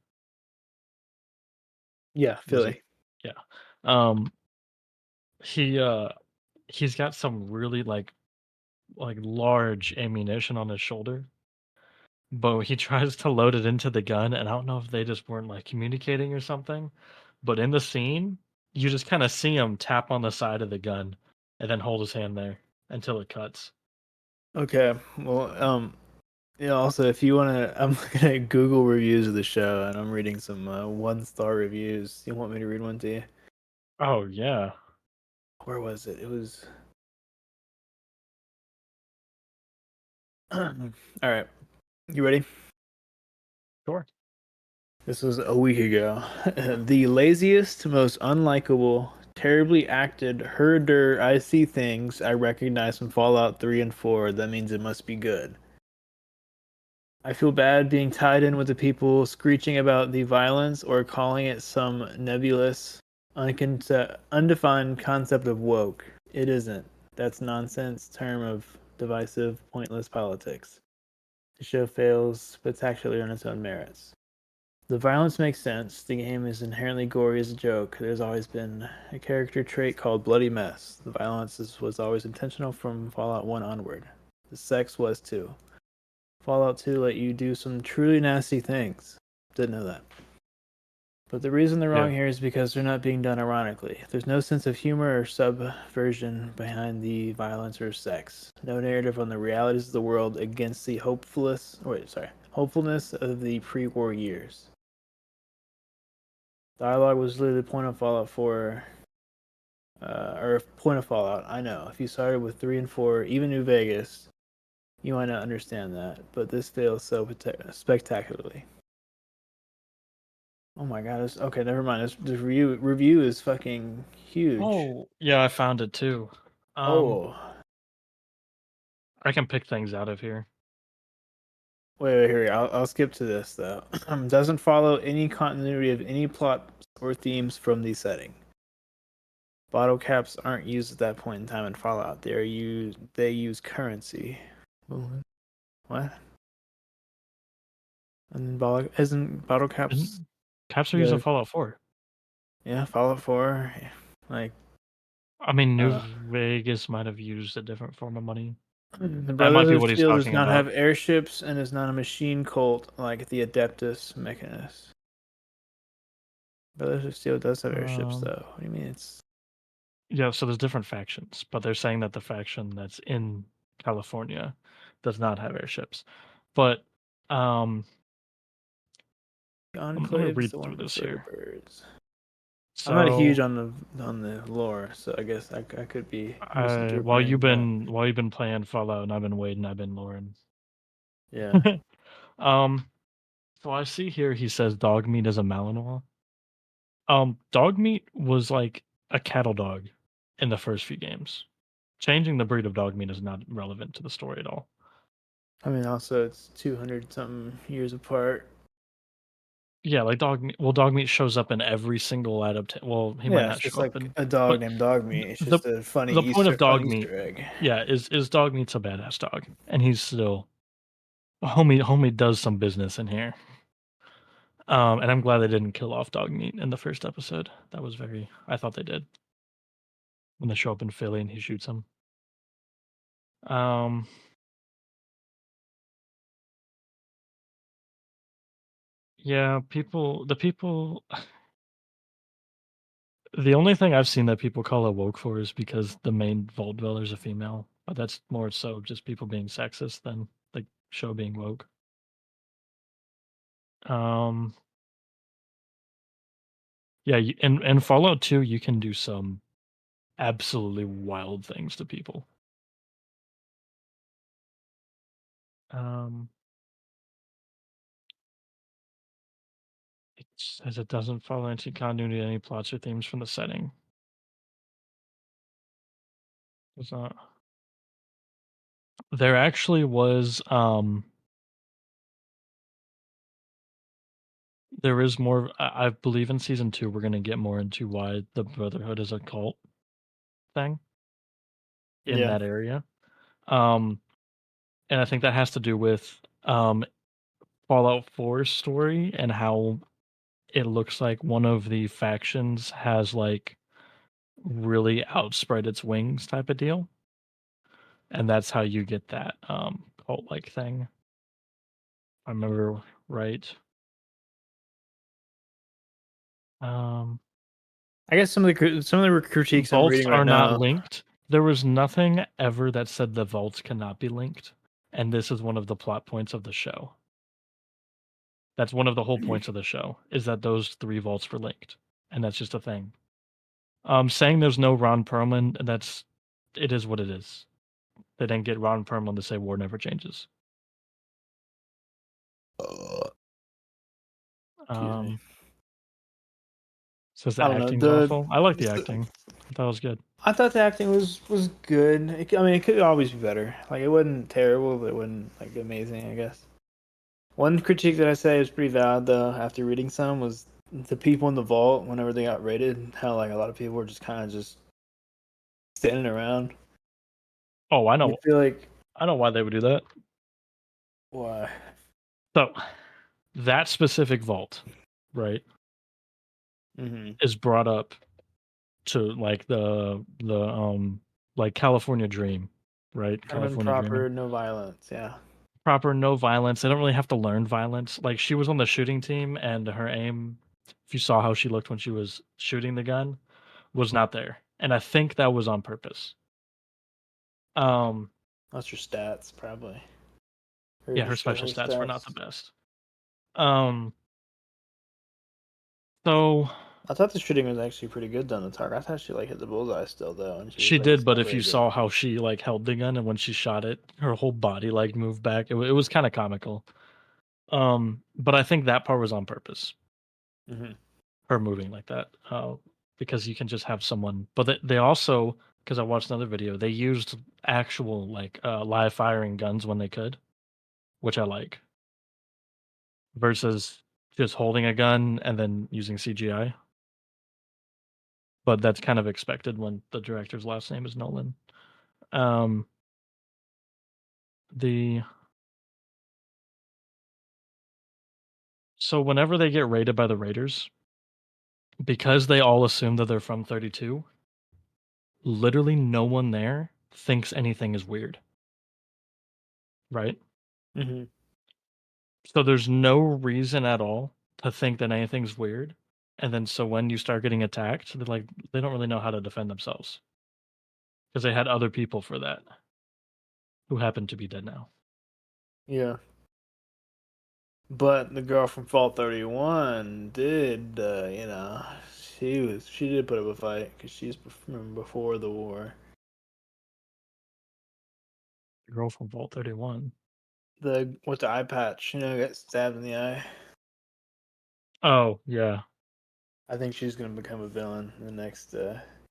yeah, Was it? Philly. Yeah. Um he he's got some really like large ammunition on his shoulder, but he tries to load it into the gun, and I don't know if they just weren't like communicating or something. But in the scene, you just kind of see him tap on the side of the gun and then hold his hand there until it cuts. Okay. Well, yeah, also, if you want to, I'm looking at Google reviews of the show and I'm reading some 1-star reviews. You want me to read one to you? Oh yeah, Where was it? It was. All right. You ready? sure. This was a week ago. The laziest, most unlikable, terribly acted herder I see things I recognize from Fallout 3 and 4. That means it must be good. I feel bad being tied in with the people screeching about the violence or calling it some nebulous, undefined concept of woke. It isn't. That's nonsense term of divisive, pointless politics. The show fails spectacularly on its own merits. The violence makes sense. The game is inherently gory as a joke. There's always been a character trait called bloody mess. The was always intentional from Fallout 1 onward. The sex was too. Fallout 2 let you do some truly nasty things. Didn't know that. But the reason they're Yeah. wrong here is because they're not being done ironically. There's no sense of humor or subversion behind the violence or sex. No narrative on the realities of the world against the hopefulness of the pre-war years. Dialogue was literally the point of Fallout 4, or point of Fallout. I know. If you started with 3 and 4, even New Vegas, you might not understand that. But this fails so spectacularly. Oh my god. Okay, never mind. This review is fucking huge. Oh yeah, I found it too. Um, Oh. I can pick things out of here. Wait, here. I'll skip to this, though. Doesn't follow any continuity of any plot or themes from the setting. Bottle caps aren't used at that point in time in Fallout. They use currency. What? And isn't bottle caps Isn't caps are used in the Fallout 4? yeah Fallout 4 like I mean, New uh Vegas might have used a different form of money. the That might Brothers be of what he's Steel does talking not about. have airships and is not a machine cult like the Adeptus Mechanist. Brothers of Steel does have airships Um, though. What do you mean it's yeah, so there's different factions, but they're saying that the faction that's in California does not have airships. But um, the let me Enclave is read the one through for this here. Thunderbirds. I'm not huge So, on the lore, so I guess I could be I misinterpreting that. while you've been playing Fallout and I've been waiting, I've been Lauren. Yeah. um, so I see here he says dog meat is a Malinois. Dog meat was like a cattle dog in the first few games. Changing the breed of dog meat is not relevant to the story at all. I mean, also it's 200 something years apart. Yeah, like dog meat. Well, dog meat shows up in every single adaptation. Well, he might Yeah, it's not just show up like in, a dog but named Dog Meat. It's the just a the point of fun dog meat, Easter egg. yeah, is dog meat's a badass dog, and he's still homie does some business in here. And I'm glad they didn't kill off dog meat in the first episode. That was very. I thought they did when they show up in Philly and he shoots him. Um, yeah, the people. The only thing I've seen that people call it woke for is because the main vault dweller is a female. But that's more so just people being sexist than the show being woke. Um, yeah, in Fallout 2, you can do some absolutely wild things to people. Um, it says it doesn't follow into continuity any plots or themes from the setting. Does not. There actually was there is more. I believe in season 2 we're gonna get more into why the Brotherhood is a cult thing in Yeah. that area. Um, and I think that has to do with Fallout 4's story and how it looks like one of the factions has like really outspread its wings type of deal. And that's how you get that cult like thing. If I remember right. Um I guess some of the critiques I'm Vaults reading right are not now. linked. There was nothing ever that said the vaults cannot be linked, and this is one of the plot points of the show. That's one of the whole points of the show, is that those 3 vaults were linked, and that's just a thing. Saying there's no Ron Perlman, it is what it is. They didn't get Ron Perlman to say war never changes. Excuse me. Um, Says the I don't know. acting's awful. I like the acting. I thought it was good. I thought the acting was good. I mean, it could always be better. Like it wasn't terrible, but it wasn't like amazing. I guess. One critique that I say is pretty valid though. After reading some, was the people in the vault whenever they got raided. How like a lot of people were just kind of just standing around. Oh, I You know. feel like I know why they would do that. why? So that specific vault, right, Mm-hmm. is brought up to like like California Dream, right? Kind of California Dreaming. improper, no violence. Yeah. Proper, no violence. They don't really have to learn violence. Like she was on the shooting team, and her aim, if you saw how she looked when she was shooting the gun, was not there. And I think that was on purpose. Um, That's your stats, probably. Or yeah, to her show special her stats were not the stats. best. Um, so I thought the shooting was actually pretty good done the target. I thought she like hit the bullseye still though, and she was she like did, but if you separated. saw how she like held the gun and when she shot it, her whole body like moved back. It was kind of comical. But I think that part was on purpose. Mm-hmm. Her moving like that, because you can just have someone. But they also, because I watched another video, they used actual like live firing guns when they could, which I like, versus just holding a gun and then using CGI. But that's kind of expected when the director's last name is Nolan. Um, the So whenever they get raided by the Raiders, because they all assume that they're from 32, literally no one there thinks anything is weird, right? Mm-hmm. So there's no reason at all to think that anything's weird. And then so when you start getting attacked, they don't really know how to defend themselves because they had other people for that who happen to be dead now. Yeah. But the girl from Fall 31 did, she did put up a fight because she's from before the war. The girl from Vault 31. The with the eye patch, got stabbed in the eye. Oh, yeah. I think she's gonna become a villain in the next.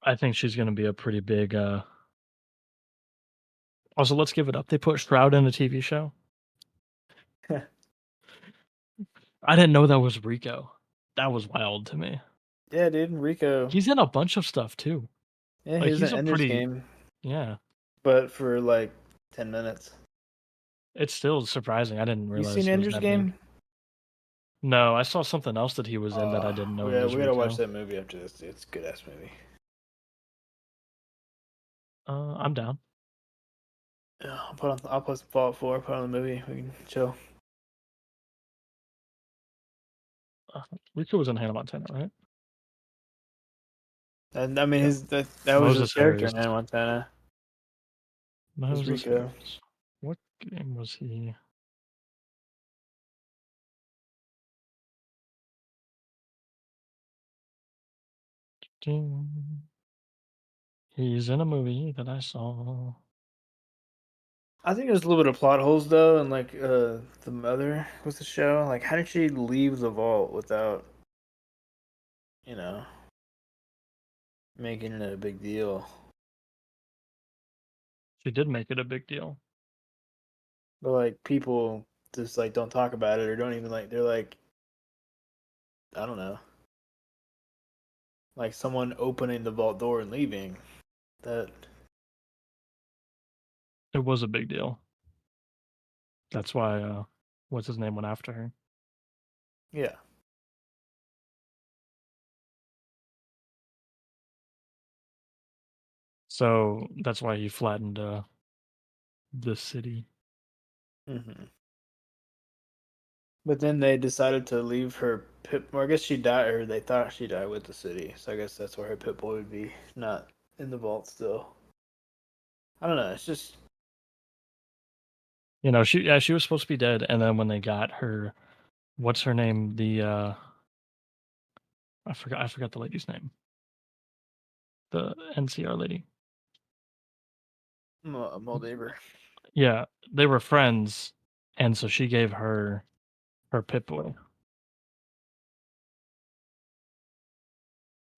I think she's going to be a pretty big Also, let's give it up. They put Shroud in a TV show. I didn't know that was Rico. That was wild to me. Yeah, dude, Rico. He's in a bunch of stuff too. Yeah, he Like was in he's a Ender's pretty Game, yeah. but for like 10 minutes. It's still surprising. I didn't You realize seen he was Ender's that big. Game? No, I saw something else that he was in that I didn't know We was gotta watch Rico. that movie after this. It's a good ass movie. I'm down. Yeah, I'll put some Fallout 4. Put on the movie. We can chill. Rico was in Hannah Montana, right? And I mean, Yeah. that was his Moses character in Harris. Hannah Montana. Was Moses Rico. Harris. What game was he? He's in a movie that I saw. I think there's a little bit of plot holes though, and like the mother was the show. Like, how did she leave the vault without you know making it a big deal? She did make it a big deal. But like people just like don't talk about it or don't even like they're like I don't know, like someone opening the vault door and leaving. That It was a big deal. That's why what's his name went after her. yeah. So that's why he flattened the city. Hmm. But then they decided to leave her pit. Or I guess she died, or they thought she died with the city. So I guess that's where her pit boy would be, not in the vault still. I don't know. It's just You know, she was supposed to be dead, and then when they got her, what's her name? I forgot the lady's name. The NCR lady. Moldaver. Yeah, they were friends, and so she gave her pit boy,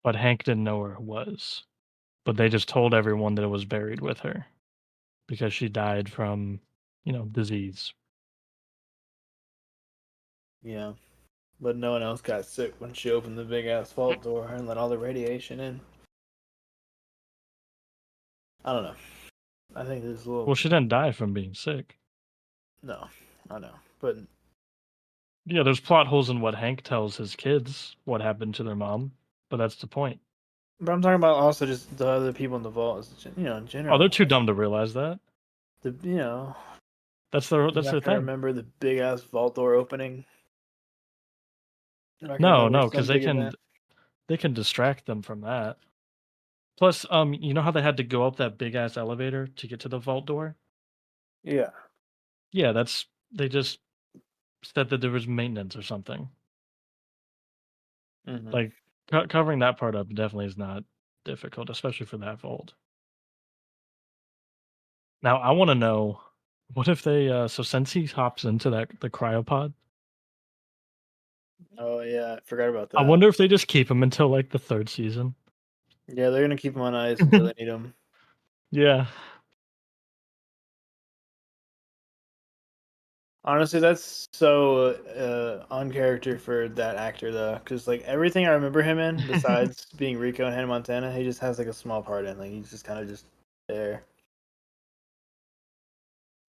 but Hank didn't know where it was. But they just told everyone that it was buried with her because she died from, disease. Yeah, but no one else got sick when she opened the big ass vault door and let all the radiation in. I don't know. I think this is a little Well, she didn't die from being sick. no. I know, but Yeah, there's plot holes in what Hank tells his kids what happened to their mom, but that's the point. I'm talking about also just the other people in the vault, in Oh, they're general. too dumb to realize that. The That's you're their not gonna thing. remember the big ass vault door opening. You're not gonna No, remember no, because some big event. they can distract them from that. Plus, you know how they had to go up that big ass elevator to get to the vault door? Yeah. Yeah, they just said that there was maintenance or something. Hmm. Like covering that part up definitely is not difficult, especially for that vault. Now, I want to know what if they so since he hops into the cryopod, Oh yeah, I forgot about I that. wonder if they just keep him until like the third season. Yeah, they're gonna keep him on ice until they need him. Yeah. Honestly, that's so on character for that actor though, because like everything I remember him in, besides being Rico in Hannah Montana, he just has like a small part in. Like he's just kind of just there.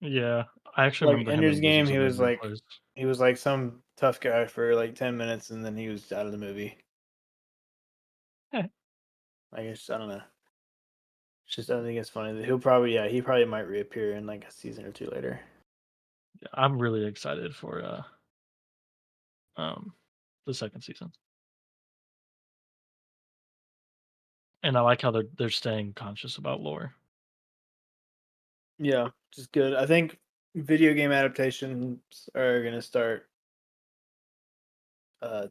Yeah. I actually Like remember him Ender's in Game, Wizards of Waverly Place. he was like some tough guy for like 10 minutes, and then he was out of the movie. Eh, I guess I don't know. It's just I think it's funny that he'll probably he probably might reappear in like a season or two later. I'm really excited for um the second season. And I like how they're staying conscious about lore. Yeah, just good. I think video game adaptations are gonna start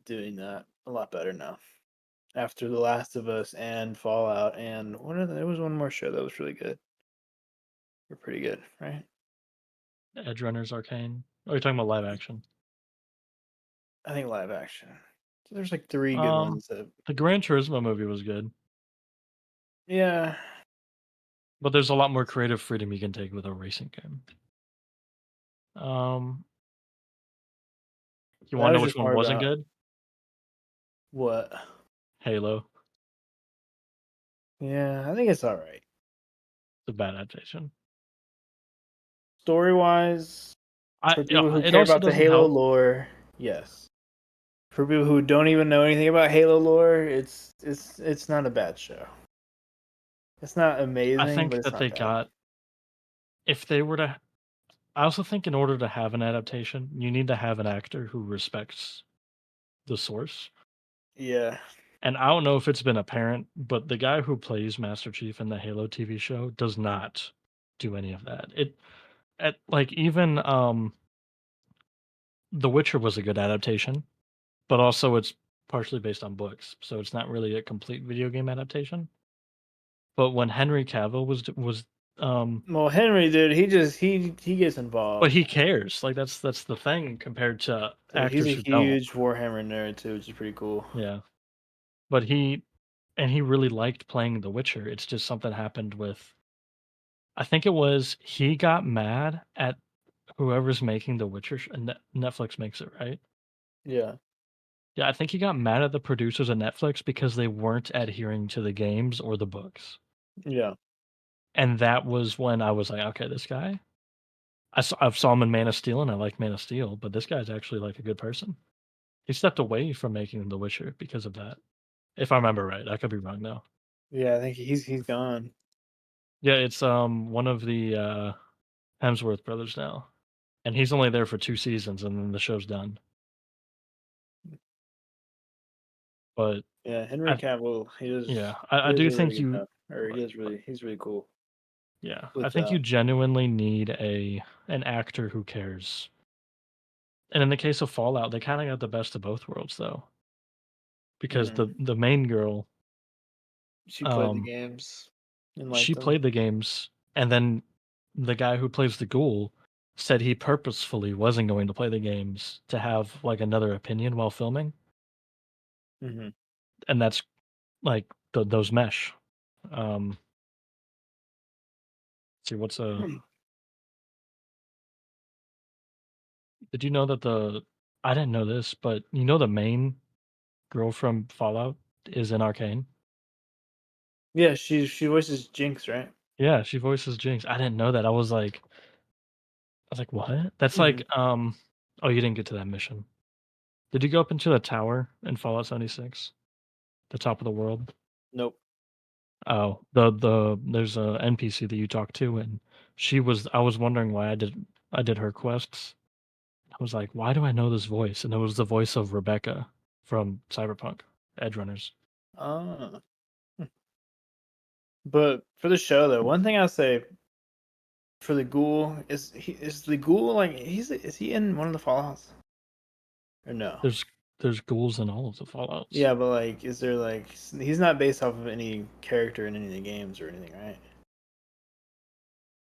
doing that a lot better now. After The Last of Us and Fallout and there was one more show that was really good. They're pretty good, right? Edge Runners Arcane. Oh, you're talking about live action. I think live action. So there's like three good Um ones that the Gran Turismo movie was good, yeah. but there's a lot more creative freedom you can take with a racing game. Um you That wanna know was which just one more wasn't about good? what. Halo. Yeah, I think it's all right. The bad adaptation. Story wise, for people Yeah, who it care also about the doesn't Halo help. lore, yes. For people who don't even know anything about Halo lore, it's not a bad show. It's not I amazing, but think it's that not they bad. got if they were to I also think in order to have an adaptation, you need to have an actor who respects the source. Yeah, And I don't know if it's been apparent, but the guy who plays Master Chief in the Halo TV show does not do any of that. It at like even The Witcher was a good adaptation, but also it's partially based on books, so it's not really a complete video game adaptation. But when Henry Cavill was um well, Henry, dude, he gets but involved. he cares. Like that's the thing compared to Dude, he's actors a who don't. huge Warhammer nerd too, which is pretty cool. Yeah. But he really liked playing The Witcher. It's just something happened with I think it was he got mad at whoever's making The Witcher and Netflix makes it, right? Yeah, Yeah, I think he got mad at the producers of Netflix because they weren't adhering to the games or the books. yeah, And that was when I was like, okay, this guy. I saw him in Man of Steel and I like Man of Steel, but this guy's actually like a good person. He stepped away from making The Witcher because of that. If I remember right, I could be wrong though. yeah. I think he's gone. Yeah, it's one of the Hemsworth brothers now, and he's only there for 2 seasons, and then the show's done. But Yeah, Henry I Cavill, yeah, he I does do a really think good you job, or he's really cool yeah, I with think you genuinely need an actor who cares. And in the case of Fallout, they kinda got the best of both worlds though, because mhm. the main girl, She played the um, games and liked she them. played the games, and then the guy who plays the ghoul said he purposefully wasn't going to play the games to have, like, another opinion while filming, Mhm. and that's, like, those mesh. Um, see what's, did you know that I didn't know this, but you know the main girl from Fallout is in Arcane? Yeah, she voices Jinx, right? Yeah, she voices Jinx. I didn't know that. I was like, "What?" That's Mhm. like, oh, you didn't get to that mission. Did you go up into the tower in Fallout 76? The top of the world? Nope. Oh, there's a NPC that you talk to, and I was wondering why I did her quests. I was like, "Why do I know this voice?" And it was the voice of Rebecca from Cyberpunk Edgerunners. Ah. But for the show though, one thing I'll say for the ghoul is the ghoul like is he in one of the Fallouts or no? There's ghouls in all of the Fallouts. Yeah, but like, is there like he's not based off of any character in any of the games or anything, right?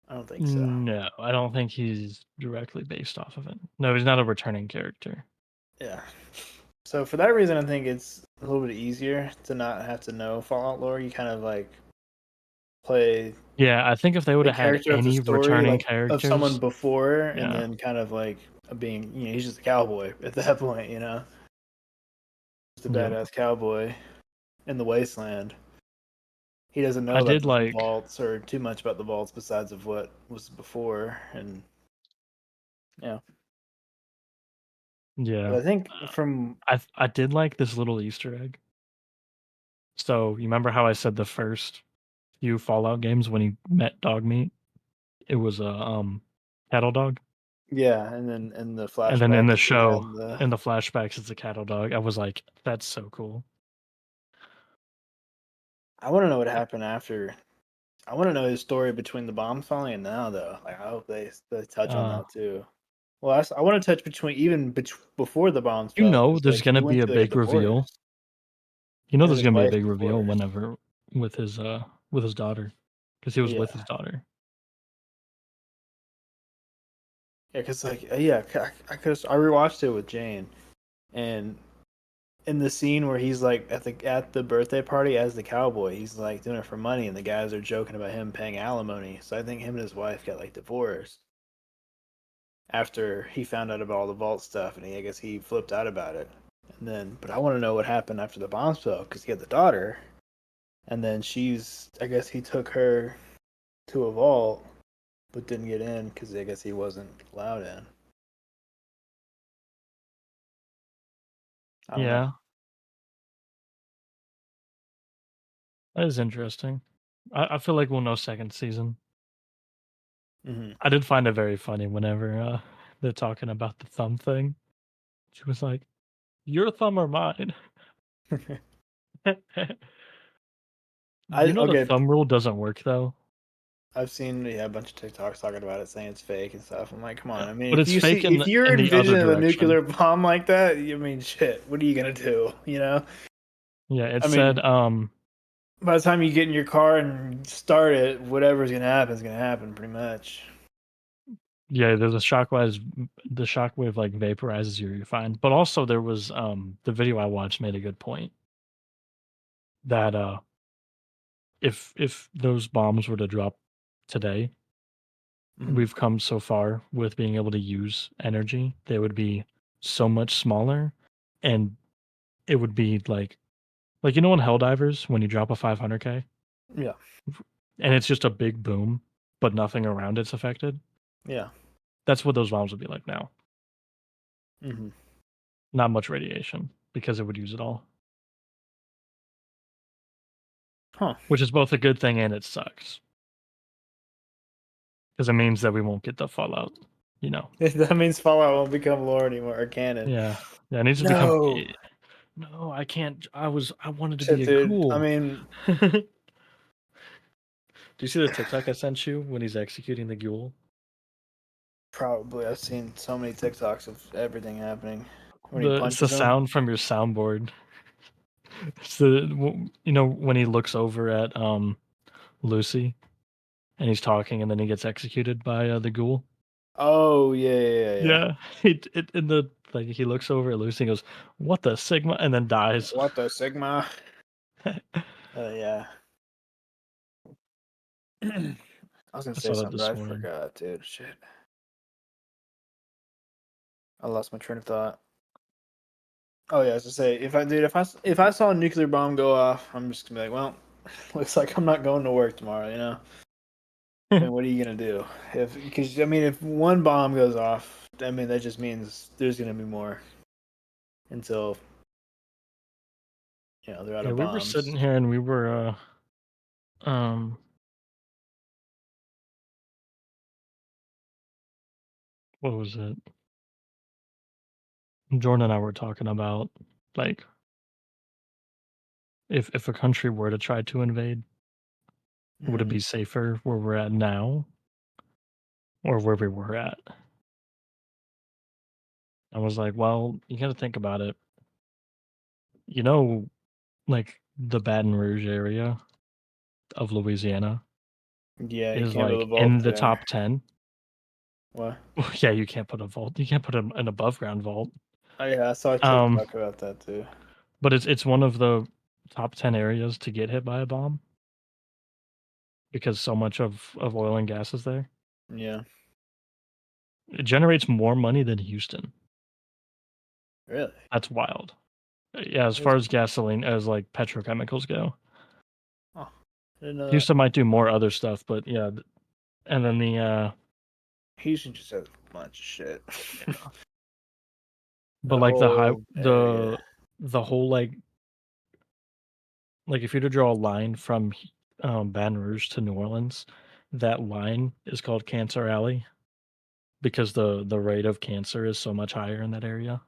I don't think so. No, I don't think he's directly based off of it. No, he's not a returning character. Yeah. So for that reason, I think it's a little bit easier to not have to know Fallout lore. You kind of like play Yeah, I think if they would the have had character of the any story, returning like of someone characters, before, and yeah, then kind of like being, he's just a cowboy at that point, just a yep. badass cowboy in the wasteland. He doesn't know I about did the like vaults or too much about the vaults besides of what was before, and yeah. But yeah. I think from I did like this little Easter egg. So, you remember how I said the first few Fallout games when he met Dogmeat, it was a, cattle dog? yeah, and then in the And then in the flashbacks they show, had the. in the flashbacks, it's a cattle dog. I was like, "That's so cool." I want to know what happened after. I want to know his story between the bombs falling and now, though. Like, I hope they touch on Uh, that too. Well, I want to touch between even before the bombs you fell, know because there's like he gonna be went a through like a big reveal. divorce. You know Him and there's his gonna be a wife big reveal divorced. whenever with his daughter, because he was with his Yeah, daughter. yeah, because like yeah, I could I rewatched it with Jane, and in the scene where he's like at the birthday party as the cowboy, he's like doing it for money, and the guys are joking about him paying alimony. So I think him and his wife got like divorced after he found out about all the vault stuff, and I guess he flipped out about it. And then, but I want to know what happened after the bombs fell because he had the daughter, and then I guess he took her to a vault, but didn't get in because I guess he wasn't allowed in. I don't know. Yeah, that is interesting. I feel like we'll know second season. Hmm. I did find it very funny whenever, they're talking about the thumb thing. She was like, "Your thumb or mine?" I You know the okay. thumb rule doesn't work though? I've seen a bunch of TikToks talking about it, saying it's fake and stuff. I'm like, come on. Yeah, I mean, but it's fake if you're in the other envisioning a direction. nuclear bomb like that, I mean, shit. What are you gonna do? Yeah, it I mean, said, by the time you get in your car and start it, whatever's gonna happen is gonna happen, pretty much. yeah, there's a the shockwave, like, vaporizes you, you're fine. But also there was, the video I watched made a good point that, if those bombs were to drop today, Hmm. we've come so far with being able to use energy, they would be so much smaller, and it would be like, you know, in Helldivers, when you drop a 500K, Yeah, and it's just a big boom, but nothing around it's affected? yeah. That's what those bombs would be like now. Hmm. Not much radiation, because it would use it all, Huh. which is both a good thing and it sucks, because it means that we won't get the Fallout, you know? That means Fallout won't become lore anymore or canon. Yeah. Yeah, it needs to become No. No, I can't. I wanted to be Shit, a dude. I ghoul. mean, Do you see the TikTok I sent you when he's executing the ghoul? probably I've seen so many TikToks of everything happening when he It's the punches him. sound from your soundboard. It's when he looks over at Lucy and he's talking and then he gets executed by the ghoul. Oh yeah, yeah, yeah, yeah. Yeah, it in the like he looks over at Lucy and goes, "What the Sigma?" and then dies. What the Sigma? Yeah. I was gonna I say saw that something, but this I morning. forgot, dude. Shit, I lost my train of thought. Oh yeah, I was gonna say if I saw a nuclear bomb go off, I'm just gonna be like, well, looks like I'm not going to work tomorrow. You know. I mean, what are you gonna do? If because I mean, if one bomb goes off, I mean that just means there's gonna be more until they're out Yeah, of we were bombs. sitting here and we were um what was it? Jordan and I were talking about like if a country were to try to invade, would it Mm, be safer where we're at now or where we were at? I was like, well, you got to think about it. You know, like the Baton Rouge area of Louisiana yeah, you is can't build a like vault in the there. top 10. What? Well, yeah, you can't put a vault. You can't put an above ground vault. Oh yeah, I saw a Um, TikTok about that too. but it's one of the top 10 areas to get hit by a bomb because so much of oil and gas is there. Yeah, It generates more money than Houston. really. That's wild. Yeah, as far That's, as gasoline as like petrochemicals go. oh, I didn't know that. Houston might do more other stuff, but yeah, and then the Houston just has a bunch of shit. yeah, but The like whole area. the whole like if you were to draw a line from Baton Rouge to New Orleans, that line is called Cancer Alley because the rate of cancer is so much higher in that area.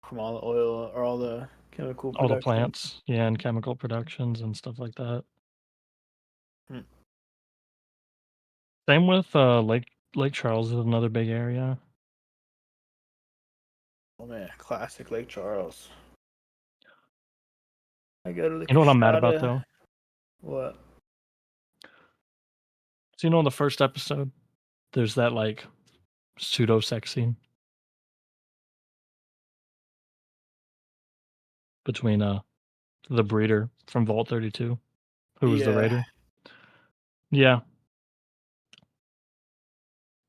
From all the oil or all the chemical All the production. plants, yeah, and chemical productions and stuff like that. Hmm. Same with Lake Charles is another big area. Oh man, classic Lake Charles. I go to the You know what I'm mad about Cashada. though? What? So in the first episode, there's that like pseudo sex scene between the breeder from Vault 32, who was the Yeah, raider. Yeah.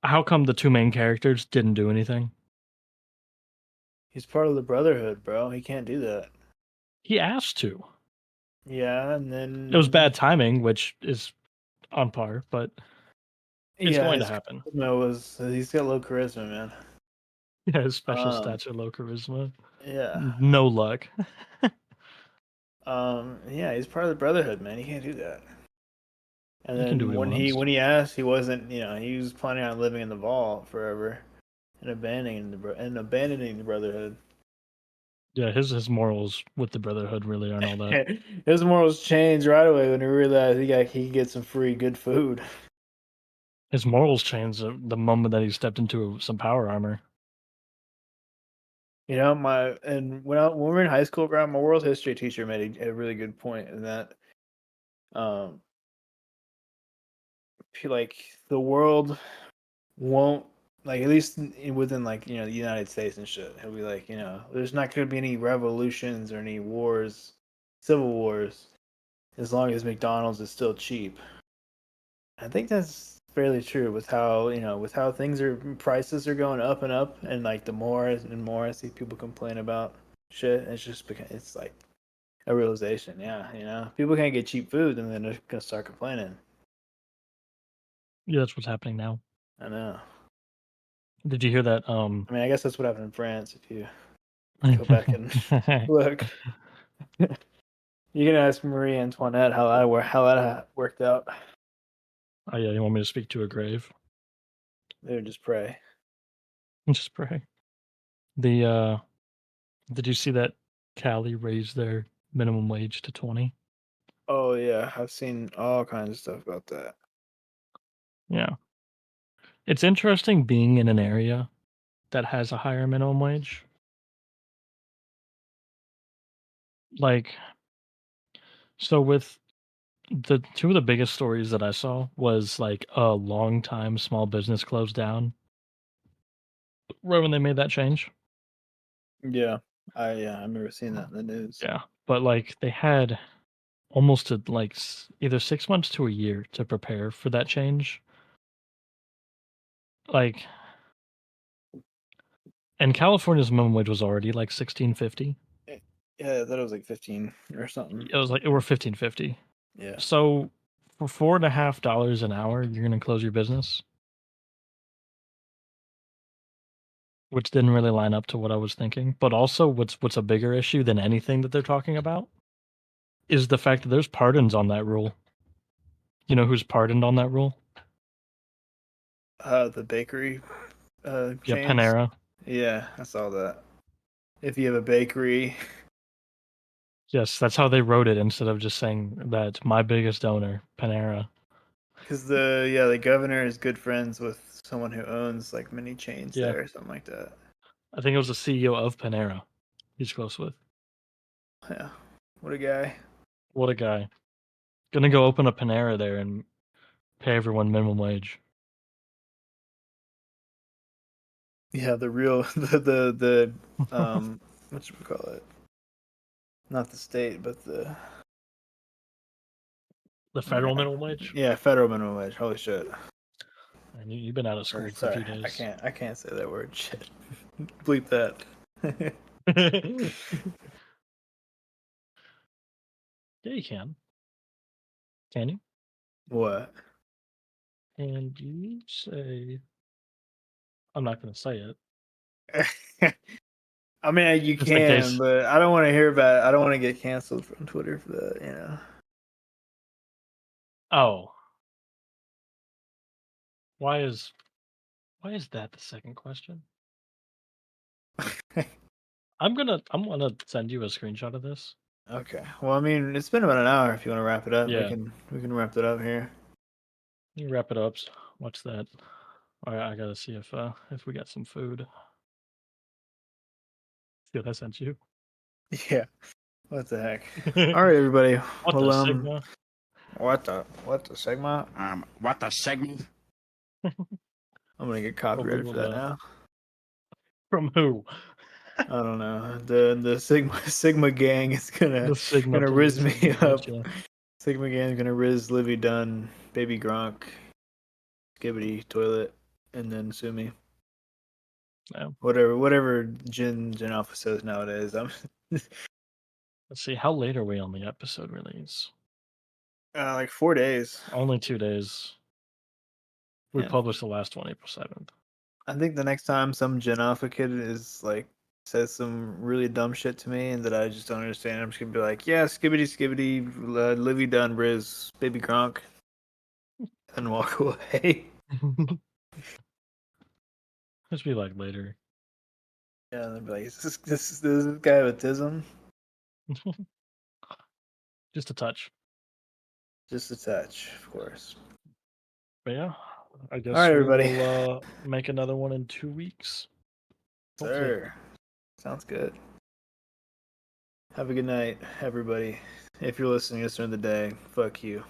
How come the two main characters didn't do anything? he's part of the Brotherhood, bro. He can't do that. He asked to. Yeah, and It was then bad timing, which is on par, but it's yeah, going to his happen. charisma was he's got low charisma, man. Yeah, his special Um, stature, low charisma, yeah. no luck. Yeah, he's part of the Brotherhood, man. He can't do that. And He can do then what he wants. when he asked, he wasn't, he was planning on living in the vault forever and abandoning the Brotherhood. Yeah, his morals with the Brotherhood really aren't all that. His morals changed right away when he realized he could get some free good food. His morals changed the moment that he stepped into some power armor. My and when we were in high school, bro, my world history teacher made a really good point in that um like the world won't like at least within like the United States and shit. He'll be like there's not going to be any revolutions or any wars, civil wars, as long as McDonald's is still cheap. I think that's fairly true with how with how things are prices are going up and up, and like the more and more I see people complain about shit, it's just because it's like a realization. Yeah, people can't get cheap food, and then they're gonna start complaining. Yeah, that's what's happening now. I know. Did you hear that? I mean, I guess that's what happened in France. If you go back and look, you can ask Marie Antoinette how that worked out. Oh yeah, you want me to speak to a grave? They would just pray. Just pray. The Did you see that Cali raised their minimum wage to 20? Oh yeah, I've seen all kinds of stuff about that. Yeah. It's interesting being in an area that has a higher minimum wage. Like, so with the two of the biggest stories that I saw was like a long time small business closed down right when they made that change. Yeah, I remember seeing that in the news. Yeah. But like they had almost like either 6 months to a year to prepare for that change. Like, and California's minimum wage was already like 16.50. Eh, Yeah, I thought it was like 15 or something. It was like, we're 15.50. Yeah. So for $4.50 an hour, you're gonna close your business, which didn't really line up to what I was thinking. But also, what's a bigger issue than anything that they're talking about is the fact that there's pardons on that rule. You know who's pardoned on that rule? The bakery Yeah, chains. Panera. Yeah, I saw that. If you have a bakery, Yes, that's how they wrote it instead of just saying that my biggest donor, Panera. because the governor is good friends with someone who owns like many chains Yeah, there or something like that. I think it was the CEO of Panera. He's close with. Yeah, what a guy. What a guy. Gonna go open a Panera there and pay everyone minimum wage. Yeah, the real the what should we call it? Not the state, but the The federal minimum wage? yeah, federal minimum wage. Holy shit. And you've been out of Or school for a sorry, few days. I can't say that word. Shit. Bleep that. Yeah, you can. Can you? What? And you say, I'm not going to say it, I mean, you just in can, case. but I don't want to hear about it. I don't want to get canceled from Twitter for that, you know. Oh, why is that the second question? I'm gonna send you a screenshot of this. Okay. Well, I mean, it's been about an hour. If you want to wrap it up, Yeah, we can wrap it up here. you wrap it up. Watch that. All right, I gotta see if we got some food. See what I sent you. Yeah. What the heck? All right, everybody. What Well, the Sigma? what the segment? What the segment? I'm gonna get Probably copyrighted for one that of now. from who? I don't know. The Sigma gang is The Sigma gonna riz police. me They're gonna get up. you. Sigma gang is gonna riz Livy Dunn, Baby Gronk, Skibbity Toilet, and then sue me. Yeah. Whatever Gen Alpha says nowadays. I'm Let's see. How late are we on the episode release? like 4 days. Only 2 days. We Yeah. published the last one April 7th. I think the next time some Gen Alpha kid is like says some really dumb shit to me and that I just don't understand, I'm just gonna be like, yeah, skibbity, Livy Dunn, Riz, Baby Gronk, and walk away. Just be like later. Yeah, and I'd be like, is this guy have autism? Just a touch. Just a touch, of course. But yeah, I All right, guess we everybody. will make another one in 2 weeks. Hopefully. Sir, sounds good. Have a good night, everybody. If you're listening to this during the day, fuck you.